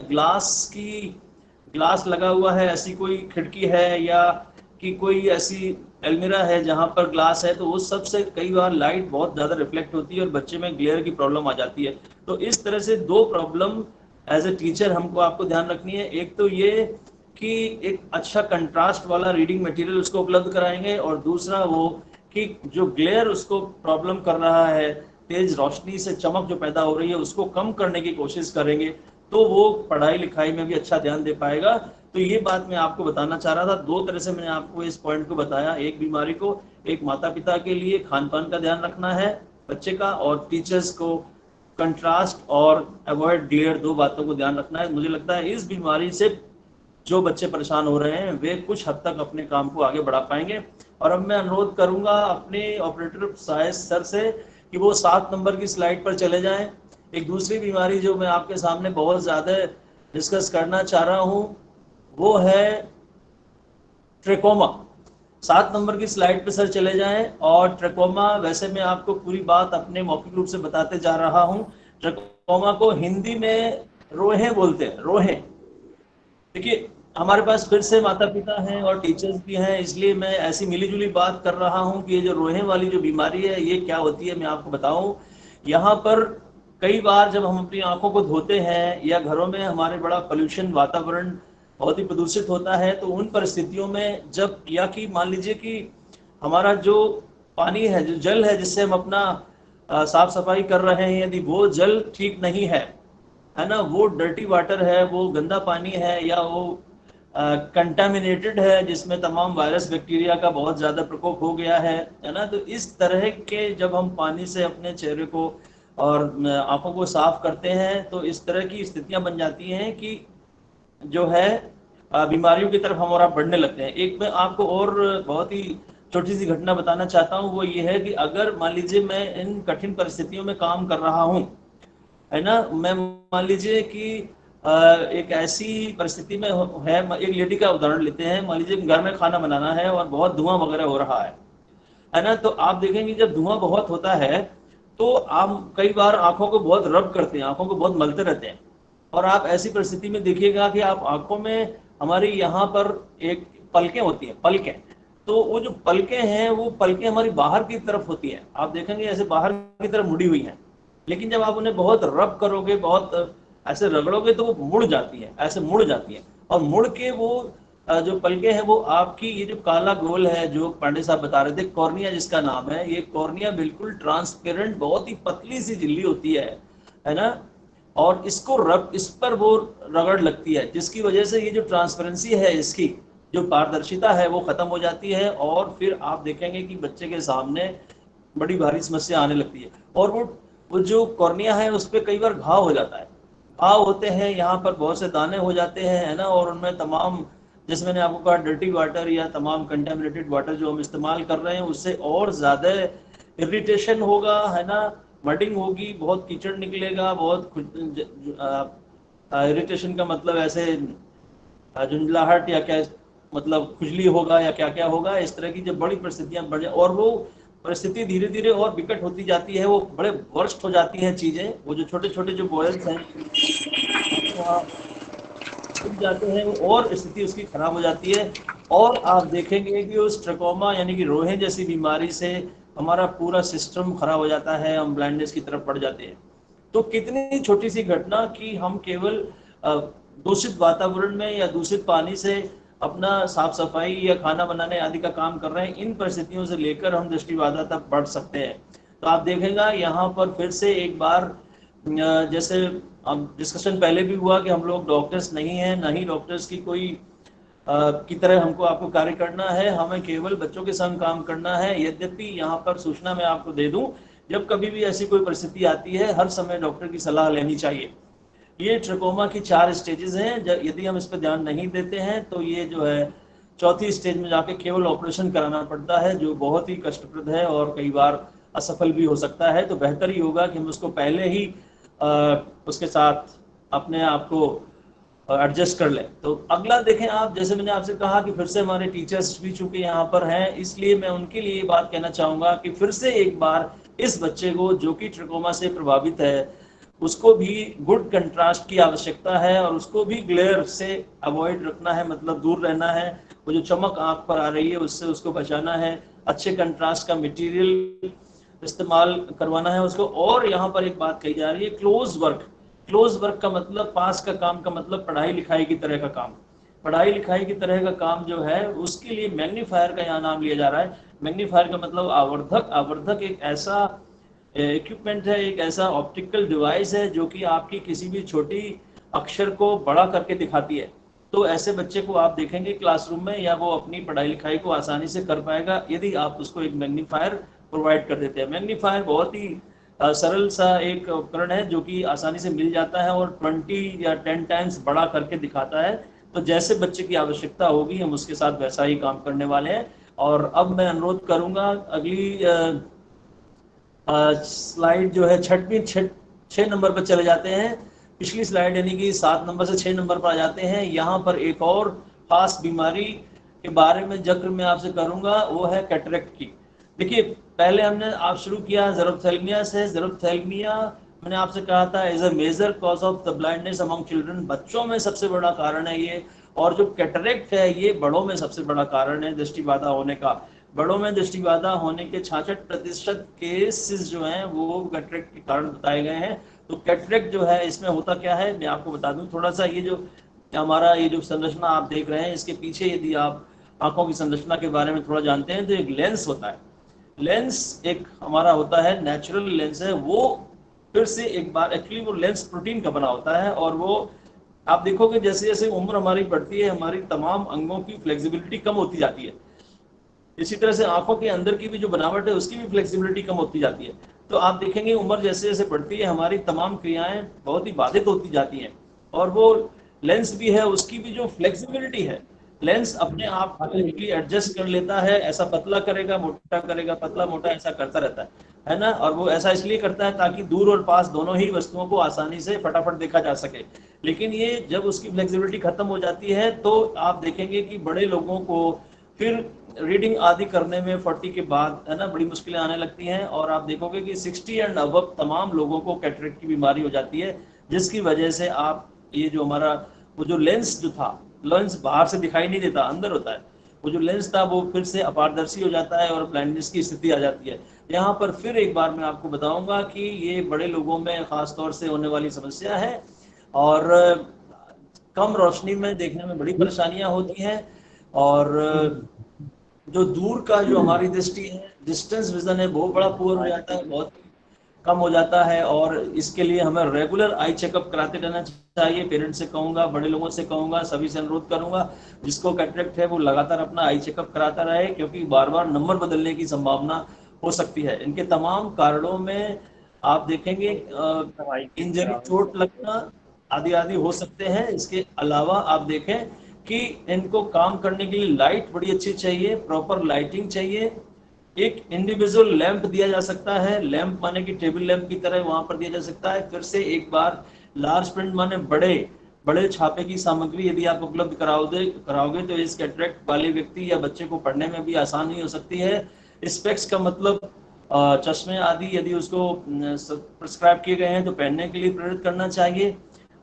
ग्लास लगा हुआ है, ऐसी कोई खिड़की है या कि कोई ऐसी अलमीरा है जहां पर ग्लास है, तो उस सब से कई बार लाइट बहुत ज़्यादा रिफ्लेक्ट होती है और बच्चे में ग्लेयर की प्रॉब्लम आ जाती है। तो इस तरह से 2 प्रॉब्लम एज ए टीचर आपको ध्यान रखनी है। एक तो ये कि एक अच्छा कंट्रास्ट वाला रीडिंग मटेरियल उसको उपलब्ध कराएंगे, और दूसरा वो कि जो ग्लेयर उसको प्रॉब्लम कर रहा है, तेज रोशनी से चमक जो पैदा हो रही है उसको कम करने की कोशिश करेंगे तो वो पढ़ाई लिखाई में भी अच्छा ध्यान दे पाएगा। तो ये बात मैं आपको बताना चाह रहा था। 2 तरह से मैंने आपको इस पॉइंट को बताया, एक बीमारी को, एक माता पिता के लिए खान पान का ध्यान रखना है बच्चे का, और टीचर्स को कंट्रास्ट और अवॉइड ग्लेयर, 2 बातों को ध्यान रखना है। मुझे लगता है इस बीमारी से जो बच्चे परेशान हो रहे हैं वे कुछ हद तक अपने काम को आगे बढ़ा पाएंगे। और अब मैं अनुरोध करूंगा अपने ऑपरेटर साइज सर से कि वो 7 नंबर की स्लाइड पर चले जाएं। एक दूसरी बीमारी जो मैं आपके सामने बहुत ज़्यादा डिस्कस करना चाह रहा हूँ वो है ट्रेकोमा। 7 नंबर की स्लाइड पे सर चले जाएं। और ट्रेकोमा, वैसे मैं आपको पूरी बात अपने मौखिक रूप से बताते जा रहा हूँ। ट्रेकोमा को हिंदी में रोहे बोलते हैं, रोहे। देखिए, हमारे पास फिर से माता पिता हैं और टीचर्स भी हैं, इसलिए मैं ऐसी मिलीजुली बात कर रहा हूं कि ये जो रोहे वाली जो बीमारी है ये क्या होती है मैं आपको बताऊं। यहाँ पर कई बार जब हम अपनी आंखों को धोते हैं या घरों में हमारे बड़ा पोल्यूशन, वातावरण बहुत ही प्रदूषित होता है, तो उन परिस्थितियों में जब, या कि मान लीजिए कि हमारा जो पानी है, जो जल है जिससे हम अपना साफ सफाई कर रहे हैं, यदि वो जल ठीक नहीं है ना, वो डर्टी वाटर है, वो गंदा पानी है, या वो कंटामिनेटेड है, जिसमें तमाम वायरस बैक्टीरिया का बहुत ज़्यादा प्रकोप हो गया है ना। तो इस तरह के जब हम पानी से अपने चेहरे को और आंखों को साफ करते हैं तो इस तरह की स्थितियां बन जाती हैं कि जो है बीमारियों की तरफ हमारा बढ़ने लगते हैं। एक मैं आपको और बहुत ही छोटी सी घटना बताना चाहता हूँ, वो ये है कि अगर मान लीजिए मैं इन कठिन परिस्थितियों में काम कर रहा हूँ, है ना, मैं मान लीजिए कि एक ऐसी परिस्थिति में है, एक लेडी का उदाहरण लेते हैं, मान लीजिए घर में खाना बनाना है और बहुत धुआं वगैरह हो रहा है ना। तो आप देखेंगे जब धुआं बहुत होता है तो आप कई बार आंखों को बहुत रब करते हैं, आंखों को बहुत मलते रहते हैं, और आप ऐसी परिस्थिति में देखिएगा कि आप आंखों में हमारी यहाँ पर एक पलकें होती हैं, पलकें, तो वो जो पलकें हैं वो पलकें हमारी बाहर की तरफ होती हैं, आप देखेंगे ऐसे बाहर की तरफ मुड़ी हुई हैं, लेकिन जब आप उन्हें बहुत रब करोगे, बहुत ऐसे रगड़ोगे तो वो मुड़ जाती है, ऐसे मुड़ जाती है, और मुड़ के वो जो पलकें हैं वो आपकी ये जो काला गोल है जो पांडे साहब बता रहे थे, कॉर्निया जिसका नाम है, ये कॉर्निया बिल्कुल ट्रांसपेरेंट बहुत ही पतली सी झिल्ली होती है ना, और इसको इस पर वो रगड़ लगती है, जिसकी वजह से ये जो ट्रांसपेरेंसी है, इसकी जो पारदर्शिता है वो खत्म हो जाती है, और फिर आप देखेंगे कि बच्चे के सामने बड़ी भारी समस्या आने लगती है। और वो जो कॉर्निया है उस पर कई बार घाव हो जाता है, घाव होते हैं, यहाँ पर बहुत से दाने हो जाते हैं, है ना, और उनमें तमाम, जैसे मैंने आपको कहा, डर्टी वाटर या तमाम कंटेमिनेटेड वाटर जो हम इस्तेमाल कर रहे हैं उससे और ज़्यादा इरिटेशन होगा, है ना, मडिंग होगी, बहुत कीचड़ निकलेगा, बहुत इरिटेशन का मतलब ऐसे झुंझलाहट या क्या मतलब खुजली होगा या क्या क्या होगा, इस तरह की जब बड़ी परिस्थितियां बढ़ जाए और वो परिस्थिति धीरे धीरे और विकट होती जाती है, वो बड़े वर्स्ट हो जाती हैं चीज़ें, वो जो छोटे छोटे जो बॉयल्स हैं छुप जाते हैं और स्थिति उसकी खराब हो जाती है, और आप देखेंगे कि उस ट्रकोमा यानी कि रोहे जैसी बीमारी से हमारा पूरा सिस्टम खराब हो जाता है, हम ब्लाइंडनेस की तरफ बढ़ जाते हैं। तो कितनी छोटी सी घटना कि हम केवल दूषित वातावरण में या दूषित पानी से अपना साफ सफाई या खाना बनाने आदि का काम कर रहे हैं, इन परिस्थितियों से लेकर हम दृष्टिबाधा तक बढ़ सकते हैं। तो आप देखेगा यहाँ पर फिर से एक बार, जैसे अब डिस्कशन पहले भी हुआ कि हम लोग डॉक्टर्स नहीं हैं, ना ही डॉक्टर्स की कोई की तरह हमको आपको कार्य करना है, हमें केवल बच्चों के संग काम करना है। यद्यपि यहाँ पर सूचना मैं आपको दे दूं, जब कभी भी ऐसी कोई परिस्थिति आती है हर समय डॉक्टर की सलाह लेनी चाहिए। ये ट्रकोमा की 4 स्टेजेस हैं, यदि हम इस पर ध्यान नहीं देते हैं तो ये जो है चौथी स्टेज में जाके केवल ऑपरेशन कराना पड़ता है, जो बहुत ही कष्टप्रद है और कई बार असफल भी हो सकता है। तो बेहतर ही होगा कि हम उसको पहले ही उसके साथ अपने आप को एडजस्ट कर लें। तो अगला देखें आप, जैसे मैंने आपसे कहा कि फिर से हमारे टीचर्स भी चूंकि यहाँ पर हैं, इसलिए मैं उनके लिए ये बात कहना चाहूँगा कि फिर से एक बार इस बच्चे को जो कि ट्रकोमा से प्रभावित है उसको भी गुड कंट्रास्ट की आवश्यकता है, और उसको भी ग्लेयर से अवॉइड रखना है, मतलब दूर रहना है, वो जो चमक आँख पर आ रही है उससे उसको बचाना है, अच्छे कंट्रास्ट का मटेरियल इस्तेमाल करवाना है उसको। और यहाँ पर एक बात कही जा रही है, क्लोज वर्क का मतलब, पास का काम का मतलब पढ़ाई लिखाई की तरह का काम, पढ़ाई लिखाई की तरह का काम जो है उसके लिए मैग्नीफायर का यहाँ नाम लिया जा रहा है। मैग्नीफायर का मतलब आवर्धक एक ऐसा इक्विपमेंट है, एक ऐसा ऑप्टिकल डिवाइस है जो कि आपकी किसी भी छोटी अक्षर को बड़ा करके दिखाती है। तो ऐसे बच्चे को आप देखेंगे क्लासरूम में, या वो अपनी पढ़ाई लिखाई को आसानी से कर पाएगा यदि आप उसको एक मैग्नीफायर प्रोवाइड कर देते हैं। मैग्नीफायर बहुत ही सरल सा एक उपकरण है जो कि आसानी से मिल जाता है और 20 या 10 टाइम्स बड़ा करके दिखाता है। तो जैसे बच्चे की आवश्यकता होगी हम उसके साथ वैसा ही काम करने वाले हैं। और अब मैं अनुरोध करूंगा अगली स्लाइड जो है 6 नंबर पर चले जाते हैं, पिछली स्लाइड यानी कि 7 नंबर से 6 नंबर पर आ जाते हैं। यहाँ पर एक और खास बीमारी के बारे में जिक्र मैं आपसे करूंगा, वो है कैटरेक्ट की। देखिए पहले हमने आप शुरू किया ज़ेरोप्थेल्मिया से। ज़ेरोप्थेल्मिया मैंने आपसे कहा था as a major cause of the blindness among children, बच्चों में सबसे बड़ा कारण है ये। और जो कैटरेक्ट है ये बड़ों में सबसे बड़ा कारण है दृष्टिबाधा होने का। बड़ों में दृष्टिबाधा होने के 66% केसेस जो हैं वो कैटरेक्ट के कारण बताए गए हैं। तो कैटरेक्ट जो है इसमें होता क्या है मैं आपको बता दूं थोड़ा सा। ये जो हमारा ये जो संरचना आप देख रहे हैं इसके पीछे यदि आप आंखों की संरचना के बारे में थोड़ा जानते हैं तो एक लेंस होता है। लेंस एक हमारा होता है नेचुरल लेंस है, वो फिर से एक बार एक्चुअली वो लेंस प्रोटीन का बना होता है और वो आप देखोगे जैसे जैसे उम्र हमारी बढ़ती है, हमारी तमाम अंगों की फ्लेक्सिबिलिटी कम होती जाती है। इसी तरह से आंखों के अंदर की भी जो बनावट है उसकी भी फ्लेक्सिबिलिटी कम होती जाती है। तो आप देखेंगे उम्र जैसे जैसे बढ़ती है हमारी तमाम क्रियाएं बहुत ही बाधित होती जाती हैं। और वो लेंस भी है, उसकी भी जो फ्लेक्सिबिलिटी है, लेंस अपने आप इजीली एडजस्ट कर लेता है, ऐसा पतला करेगा, मोटा करेगा, पतला मोटा ऐसा करता रहता है ना। और वो ऐसा इसलिए करता है ताकि दूर और पास दोनों ही वस्तुओं को आसानी से फटाफट देखा जा सके। लेकिन ये जब उसकी फ्लेक्सिबिलिटी खत्म हो जाती है तो आप देखेंगे कि बड़े लोगों को फिर रीडिंग आदि करने में 40 के बाद है ना बड़ी मुश्किलें आने लगती हैं। और आप देखोगे कि 60 एंड अबव तमाम लोगों को कैटरेक्ट की बीमारी हो जाती है, जिसकी वजह से आप ये जो हमारा वो जो लेंस जो था, लेंस बाहर से दिखाई नहीं देता, अंदर होता है, वो जो लेंस था वो फिर से अपारदर्शी हो जाता है और ब्लाइंडनेस की स्थिति आ जाती है। यहाँ पर फिर एक बार मैं आपको बताऊंगा कि ये बड़े लोगों में खास तौर से होने वाली समस्या है और कम रोशनी में देखने में बड़ी परेशानियां होती हैं। और जो दूर का जो हमारी दृष्टि है, डिस्टेंस विजन है, बहुत बड़ा पुअर हो जाता है, बहुत कम हो जाता है। और इसके लिए हमें रेगुलर आई चेकअप कराते रहना चाहिए। पेरेंट्स से कहूंगा, बड़े लोगों से कहूंगा, सभी से अनुरोध करूंगा जिसको कैटरेक्ट है वो लगातार अपना आई चेकअप कराता रहे, क्योंकि बार बार नंबर बदलने की संभावना हो सकती है। इनके तमाम कारणों में आप देखेंगे इंजरी, चोट लगना आदि आदि हो सकते हैं। इसके अलावा आप देखें कि इनको काम करने के लिए लाइट बड़ी अच्छी चाहिए, प्रॉपर लाइटिंग चाहिए। एक इंडिविजुअल लैंप दिया जा सकता है, लैंप माने कि टेबल लैंप की तरह वहां पर दिया जा सकता है। फिर से एक बार लार्ज प्रिंट माने बड़े बड़े छापे की सामग्री यदि आप उपलब्ध कराओगे तो इस कैटरेक्ट वाले व्यक्ति या बच्चे को पढ़ने में भी आसानी हो सकती है। स्पेक्स का मतलब चश्मे आदि यदि उसको प्रिस्क्राइब किए गए हैं तो पहनने के लिए प्रेरित करना चाहिए,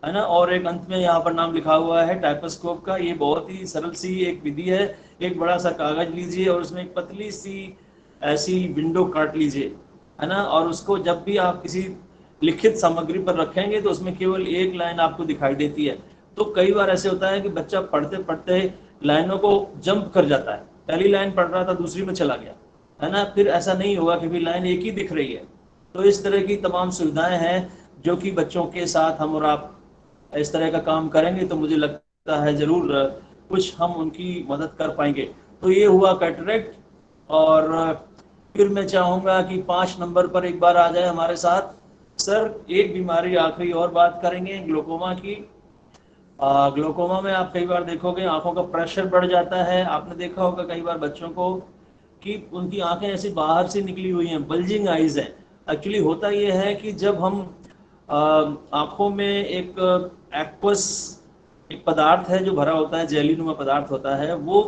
है ना। और एक अंत में यहाँ पर नाम लिखा हुआ है टाइपोस्कोप का। ये बहुत ही सरल सी एक विधि है। एक बड़ा सा कागज लीजिए और उसमें एक पतली सी ऐसी विंडो काट लीजिए, है ना। और उसको जब भी आप किसी लिखित सामग्री पर रखेंगे तो उसमें केवल एक लाइन आपको दिखाई देती है। तो कई बार ऐसे होता है कि बच्चा पढ़ते पढ़ते लाइनों को जंप कर जाता है, पहली लाइन पढ़ रहा था दूसरी में चला गया, है ना। फिर ऐसा नहीं होगा क्योंकि लाइन एक ही दिख रही है। तो इस तरह की तमाम सुविधाएं हैं जो कि बच्चों के साथ हम और आप इस तरह का काम करेंगे तो मुझे लगता है जरूर कुछ हम उनकी मदद कर पाएंगे। तो ये हुआ कैटरेक्ट। और फिर मैं चाहूंगा कि 5 नंबर पर एक बार आ जाए हमारे साथ सर। एक बीमारी आखिरी और बात करेंगे, ग्लोकोमा की। ग्लोकोमा में आप कई बार देखोगे आंखों का प्रेशर बढ़ जाता है। आपने देखा होगा कई बार बच्चों को कि उनकी आंखें ऐसी बाहर से निकली हुई हैं, बल्जिंग आईज हैं। एक्चुअली होता यह है कि जब हम आंखों में एक एक्वस एक पदार्थ है जो भरा होता है, जेलीनुमा पदार्थ होता है, वो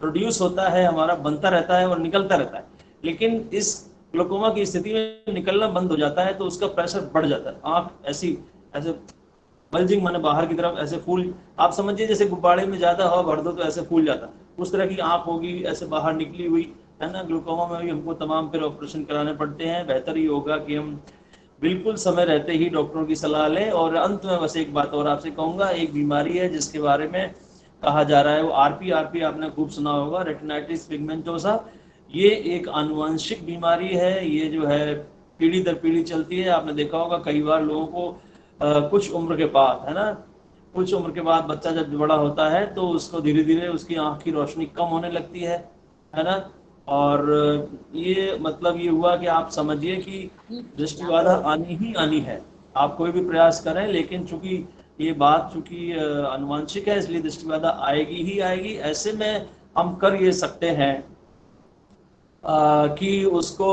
प्रोड्यूस होता है, हमारा बनता रहता है और निकलता रहता है। लेकिन इस ग्लोकोमा की स्थिति में निकलना बंद हो जाता है तो उसका प्रेशर बढ़ जाता है। आंख ऐसी ऐसे बल्जिंग माने बाहर की तरफ ऐसे फूल, आप समझिए जैसे गुब्बारे में ज्यादा हवा भर दो तो ऐसे फूल जाता, उस तरह की आंख होगी ऐसे बाहर निकली हुई, है ना। ग्लूकोमा में भी हमको तमाम फिर ऑपरेशन कराने पड़ते हैं। बेहतर ही होगा कि हम बिल्कुल समय रहते ही डॉक्टरों की सलाह लें। और अंत में बस एक बात और आपसे कहूंगा, एक बीमारी है जिसके बारे में कहा जा रहा है वो आरपी आपने खूब सुना होगा, रेटिनाइटिस पिगमेंटोसा। ये एक आनुवंशिक बीमारी है, ये जो है पीढ़ी दर पीढ़ी चलती है। आपने देखा होगा कई बार लोगों को कुछ उम्र के बाद, है ना, कुछ उम्र के बाद बच्चा जब बड़ा होता है तो उसको धीरे धीरे उसकी आंख की रोशनी कम होने लगती है ना। और ये मतलब ये हुआ कि आप समझिए कि दृष्टि बाधा आनी ही आनी है, आप कोई भी प्रयास करें। लेकिन चूंकि ये बात चूंकि आनुवांशिक है इसलिए दृष्टि बाधा आएगी ही आएगी। ऐसे में हम कर ये सकते हैं कि उसको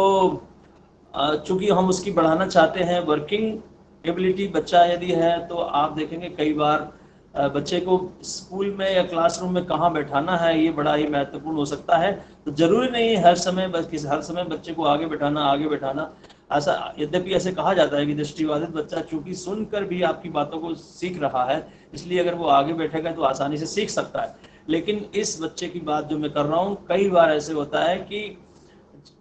चूंकि हम उसकी बढ़ाना चाहते हैं वर्किंग एबिलिटी, बच्चा यदि है तो आप देखेंगे कई बार बच्चे को स्कूल में या क्लासरूम में कहाँ बैठाना है ये बड़ा ही महत्वपूर्ण हो सकता है। तो जरूरी नहीं है हर समय बच्चे को आगे बैठाना। ऐसा यद्यपि ऐसे कहा जाता है कि दृष्टिबाधित बच्चा चूंकि सुनकर भी आपकी बातों को सीख रहा है, इसलिए अगर वो आगे बैठेगा तो आसानी से सीख सकता है। लेकिन इस बच्चे की बात जो मैं कर रहा हूँ, कई बार ऐसे होता है कि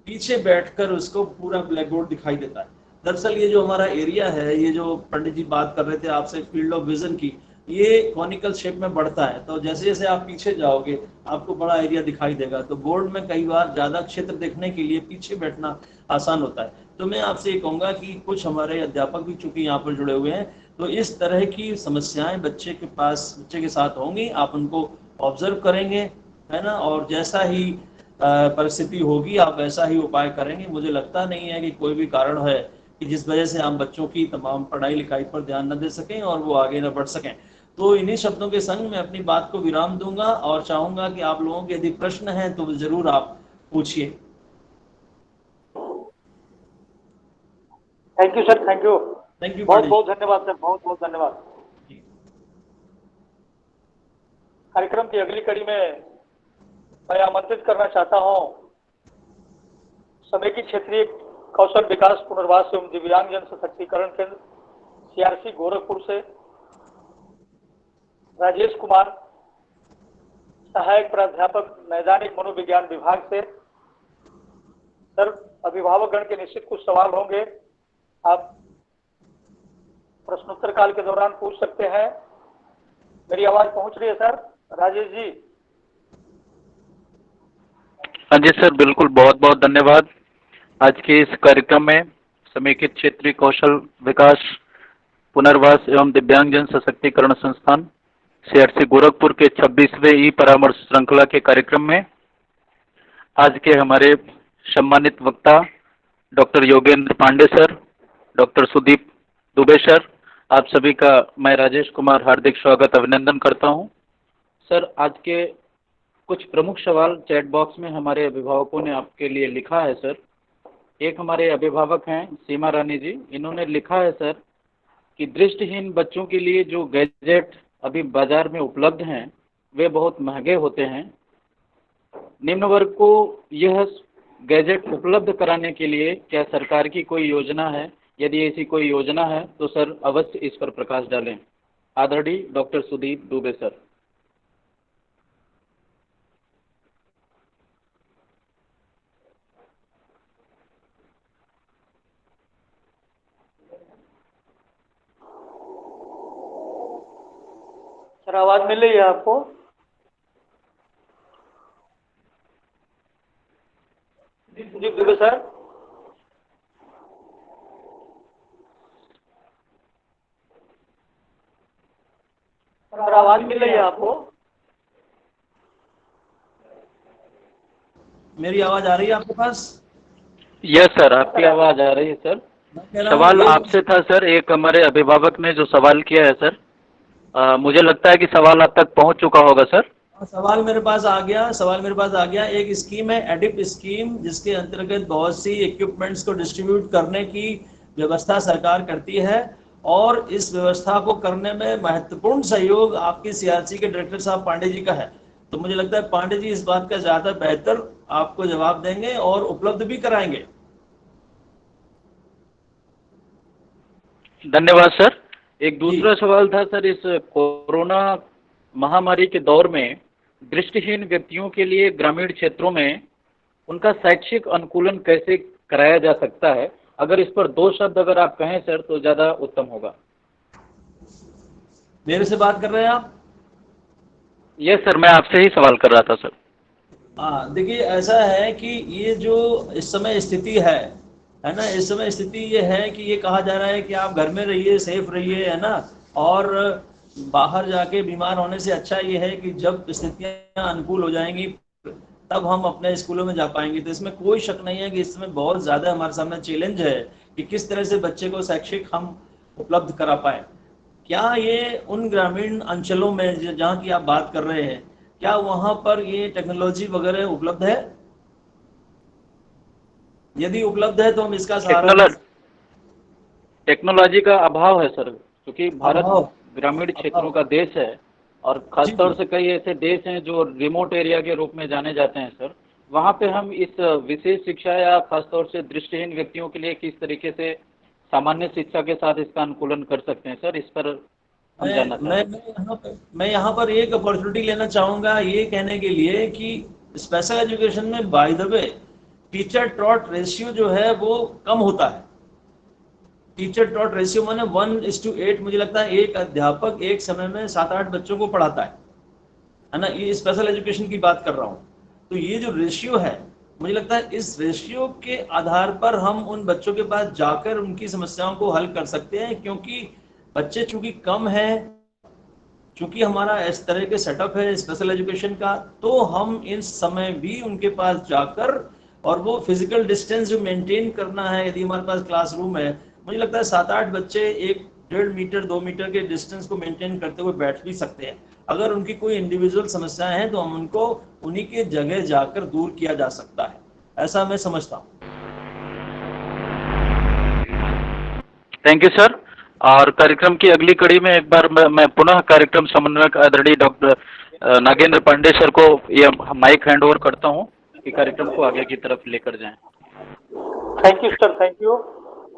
पीछे बैठकर उसको पूरा ब्लैक बोर्ड दिखाई देता है। दरअसल ये जो हमारा एरिया है, ये जो पंडित जी बात कर रहे थे आपसे फील्ड ऑफ विजन की, ये कॉनिकल शेप में बढ़ता है। तो जैसे जैसे आप पीछे जाओगे आपको बड़ा एरिया दिखाई देगा। तो बोर्ड में कई बार ज़्यादा क्षेत्र देखने के लिए पीछे बैठना आसान होता है। तो मैं आपसे ये कहूँगा कि कुछ हमारे अध्यापक भी चूंकि यहाँ पर जुड़े हुए हैं, तो इस तरह की समस्याएं बच्चे के साथ होंगी, आप उनको ऑब्जर्व करेंगे, है ना, और जैसा ही परिस्थिति होगी आप वैसा ही उपाय करेंगे। मुझे लगता नहीं है कि कोई भी कारण है कि जिस वजह से हम बच्चों की तमाम पढ़ाई लिखाई पर ध्यान न दे सकें और वो आगे न बढ़ सकें। तो इन्हीं शब्दों के संग मैं अपनी बात को विराम दूंगा और चाहूंगा कि आप लोगों के यदि प्रश्न हैं तो जरूर आप पूछिए। Thank you sir, thank you, thank you. बहुत बहुत धन्यवाद सर, बहुत बहुत धन्यवाद। कार्यक्रम की अगली कड़ी में मैं आमंत्रित करना चाहता हूं समेकित क्षेत्रीय कौशल विकास पुनर्वास एवं दिव्यांगजन सशक्तिकरण केंद्र सीआरसी गोरखपुर से राजेश कुमार, सहायक प्राध्यापक नैदानिक मनोविज्ञान विभाग से। सर, अभिभावकगण के निश्चित कुछ सवाल होंगे, आप प्रश्नोत्तर काल के दौरान पूछ सकते हैं। मेरी आवाज पहुंच रही है सर? राजेश जी। हाँ जी सर, बिल्कुल, बहुत बहुत धन्यवाद। आज के इस कार्यक्रम में समेकित क्षेत्रीय कौशल विकास पुनर्वास एवं दिव्यांगजन सशक्तिकरण संस्थान सीआरसी गोरखपुर के 26वें ई परामर्श श्रृंखला के कार्यक्रम में आज के हमारे सम्मानित वक्ता doctor Yogendra Pandey sir, doctor Sudeep Dubey sir, आप सभी का मैं राजेश कुमार हार्दिक स्वागत अभिनंदन करता हूं। सर, आज के कुछ प्रमुख सवाल चैट बॉक्स में हमारे अभिभावकों ने आपके लिए लिखा है सर। एक हमारे अभिभावक हैं सीमा रानी जी, इन्होंने लिखा है सर कि दृष्टिहीन बच्चों के लिए जो गैजेट अभी बाजार में उपलब्ध हैं वे बहुत महंगे होते हैं। निम्न वर्ग को यह गैजेट उपलब्ध कराने के लिए क्या सरकार की कोई योजना है? यदि ऐसी कोई योजना है तो सर अवश्य इस पर प्रकाश डालें। आदरणीय doctor Sudeep Dubey sir. Sir, आवाज मिल रही है आपको? जी दुबे सर। सर, आवाज मिल रही है आपको? मेरी आवाज आ रही है आपके पास? यस सर, आपकी आवाज आ रही है सर। सवाल आपसे था सर, एक हमारे अभिभावक ने जो सवाल किया है सर, मुझे लगता है कि सवाल आप तक पहुंच चुका होगा सर। सवाल मेरे पास आ गया। एक स्कीम है एडिप स्कीम, जिसके अंतर्गत बहुत सी इक्विपमेंट्स को डिस्ट्रीब्यूट करने की व्यवस्था सरकार करती है और इस व्यवस्था को करने में महत्वपूर्ण सहयोग आपकी सीआरसी के डायरेक्टर साहब पांडे जी का है। तो मुझे लगता है पांडे जी इस बात का ज्यादा बेहतर आपको जवाब देंगे और उपलब्ध भी कराएंगे। धन्यवाद सर। एक दूसरा सवाल था सर, इस कोरोना महामारी के दौर में दृष्टिहीन व्यक्तियों के लिए ग्रामीण क्षेत्रों में उनका शैक्षिक अनुकूलन कैसे कराया जा सकता है? अगर इस पर दो शब्द अगर आप कहें सर तो ज्यादा उत्तम होगा। मेरे से बात कर रहे हैं आप? यस सर, मैं आपसे ही सवाल कर रहा था सर। हाँ, देखिए ऐसा है कि ये जो इस समय स्थिति है ना, इस समय स्थिति ये है कि ये कहा जा रहा है कि आप घर में रहिए, सेफ रहिए, है ना, और बाहर जाके बीमार होने से अच्छा ये है कि जब स्थितियां अनुकूल हो जाएंगी तब हम अपने स्कूलों में जा पाएंगे। तो इसमें कोई शक नहीं है कि इसमें बहुत ज़्यादा हमारे सामने चैलेंज है कि किस तरह से बच्चे को शैक्षिक हम उपलब्ध करा पाए। क्या ये उन ग्रामीण अंचलों में जहाँ की आप बात कर रहे हैं, क्या वहाँ पर ये टेक्नोलॉजी वगैरह उपलब्ध है? यदि उपलब्ध है तो हम इसका सहारा। टेक्नोलॉजी का अभाव है सर, क्योंकि भारत ग्रामीण क्षेत्रों का देश है और खासतौर से कई ऐसे देश हैं जो रिमोट एरिया के रूप में जाने जाते हैं सर। वहाँ पे हम इस विशेष शिक्षा या खासतौर से दृष्टिहीन व्यक्तियों के लिए किस तरीके से सामान्य शिक्षा के साथ इसका अनुकूलन कर सकते हैं सर, इस पर हम जानना चाहते हैं। मैं यहाँ पर एक अपॉर्चुनिटी लेना चाहूँगा ये कहने के लिए कि स्पेशल एजुकेशन में by the way teacher taught ratio जो है वो कम होता है। टीचर टॉट रेशियो माने 1:8, मुझे लगता है एक अध्यापक एक समय में 7-8 बच्चों को पढ़ाता है ना। ये स्पेशल एजुकेशन की बात कर रहा हूँ। तो ये जो रेशियो है, मुझे लगता है इस रेशियो के आधार पर हम उन बच्चों के पास जाकर उनकी समस्याओं को हल कर सकते हैं, क्योंकि बच्चे चूंकि कम है, चूंकि हमारा इस तरह के सेटअप है स्पेशल एजुकेशन का, तो हम इस समय भी उनके पास जाकर, और वो फिजिकल डिस्टेंस जो मेंटेन करना है, यदि हमारे पास क्लासरूम है, मुझे लगता है 7-8 बच्चे 1-1.5 मीटर 2 मीटर के डिस्टेंस को मेंटेन करते हुए बैठ भी सकते हैं। अगर उनकी कोई इंडिविजुअल समस्याएं हैं तो हम उनको उन्हीं के जगह जाकर दूर किया जा सकता है, ऐसा मैं समझता हूँ। Thank you sir. और कार्यक्रम की अगली कड़ी में एक बार मैं पुनः कार्यक्रम समन्वयक आदरणीय डॉक्टर नागेंद्र पांडे सर को यह माइक हैंड ओवर करता हूं कि कार्यक्रम को आगे की तरफ लेकर जाएं। Thank you sir, thank you,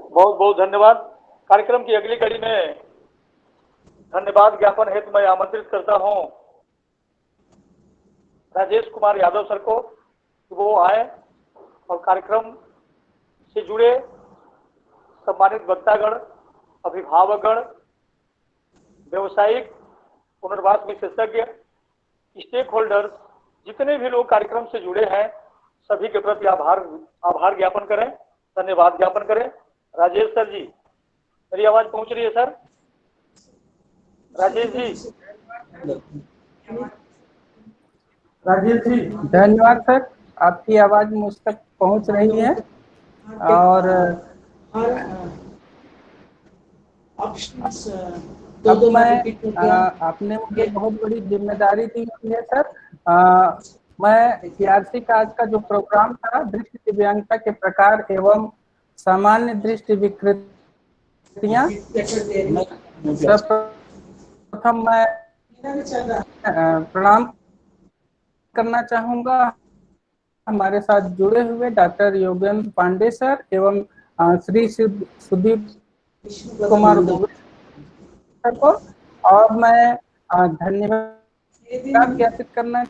बहुत बहुत धन्यवाद। कार्यक्रम की अगली कड़ी में धन्यवाद ज्ञापन हेतु मैं आमंत्रित करता हूं राजेश कुमार यादव सर को कि वो आए और कार्यक्रम से जुड़े सम्मानित वक्तागण, अभिभावकगण, व्यावसायिक, पुनर्वास विशेषज्ञ, स्टेक होल्डर्स, जितने भी लोग कार्यक्रम से जुड़े हैं, सभी के प्रति आभार ज्ञापन करें, धन्यवाद ज्ञापन करें। राजेश सर जी, मेरी आवाज पहुंच रही है सर? राजेश जी, राजेश जी, धन्यवाद सर, आपकी आवाज मुझ तक पहुंच रही है। और अब मैं आपने मुझे बहुत बड़ी जिम्मेदारी दी हुई है सर। मैं सीआरसी का आज का जो प्रोग्राम था, दृष्टि दिव्यांगता के प्रकार एवं सामान्य दृष्टि विकृतियां, सर्वप्रथम मैं प्रणाम करना चाहूंगा हमारे साथ जुड़े हुए डॉक्टर योगेंद्र पांडे सर एवं श्री सुदीप कुमार सर को, और मैं धन्यवाद ज्ञापित करना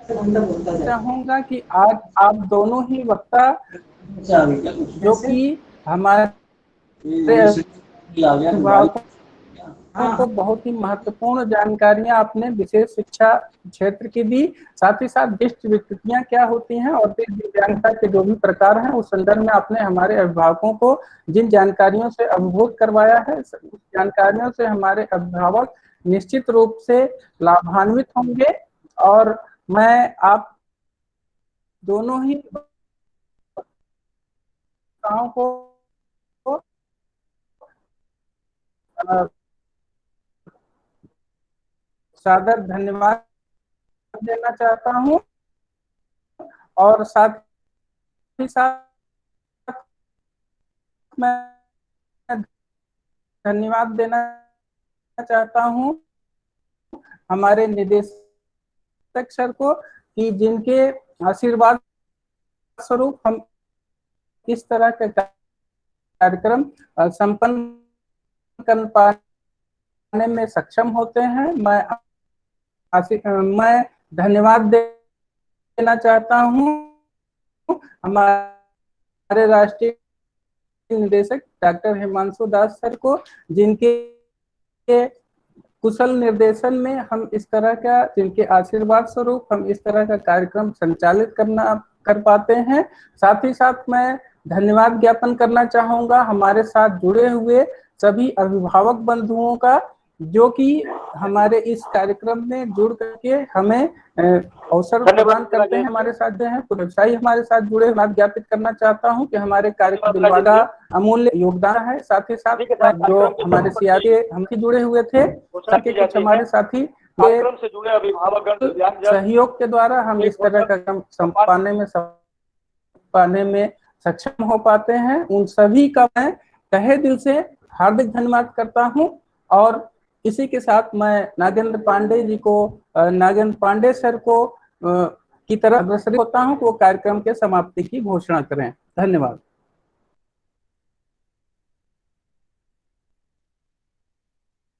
चाहूंगा कि आज आप दोनों ही वक्ता जो कि हमारे को बहुत ही महत्वपूर्ण जानकारियां आपने विशेष शिक्षा क्षेत्र की दी, साथ ही साथ दृष्टि विकृतियां क्या होती हैं और दिव्यांगता के जो भी प्रकार हैं उस संदर्भ में आपने हमारे अभिभावकों को जिन जानकारियों से अवगत करवाया है, उस जानकारियों से हमारे अभिभावक निश्चित रूप से लाभान्वित होंगे। और मैं आप दोनों ही को सादर धन्यवाद देना चाहता हूं, और साथ ही साथ मैं धन्यवाद देना चाहता हूं हमारे निदेशक सर को कि जिनके आशीर्वाद स्वरूप हम इस तरह का कार्यक्रम संपन्न कर पाने में सक्षम होते हैं। मैं धन्यवाद देना चाहता हूं हमारे राष्ट्रीय निदेशक डॉक्टर हिमांशु दास सर को, जिनके कुशल निर्देशन में हम इस तरह का, जिनके आशीर्वाद स्वरूप हम इस तरह का कार्यक्रम संचालित कर पाते हैं। साथ ही साथ मैं धन्यवाद ज्ञापन करना चाहूंगा हमारे साथ जुड़े हुए सभी अभिभावक बंधुओं का, जो कि हमारे इस कार्यक्रम में जुड़ करके हमें अवसर प्रदान करते हैं, हमारे साथ जो हैं व्यवसायी हमारे साथ जुड़े। मैं ज्ञापित करना चाहता हूं कि हमारे कार्यक्रम का अमूल्य योगदान है। साथ ही साथ जो हमारे सीआरसी हमसे जुड़े हुए थे, कुछ हमारे साथी से जुड़े अभिभावक सहयोग के द्वारा हम इस तरह का काम पाने में सक्षम हो पाते हैं। उन सभी का मैं तहे दिल से हार्दिक धन्यवाद करता हूं। और इसी के साथ मैं नागेंद्र पांडे सर को की तरफ अग्रसर होता हूं कि वो कार्यक्रम के समाप्ति की घोषणा करें। धन्यवाद।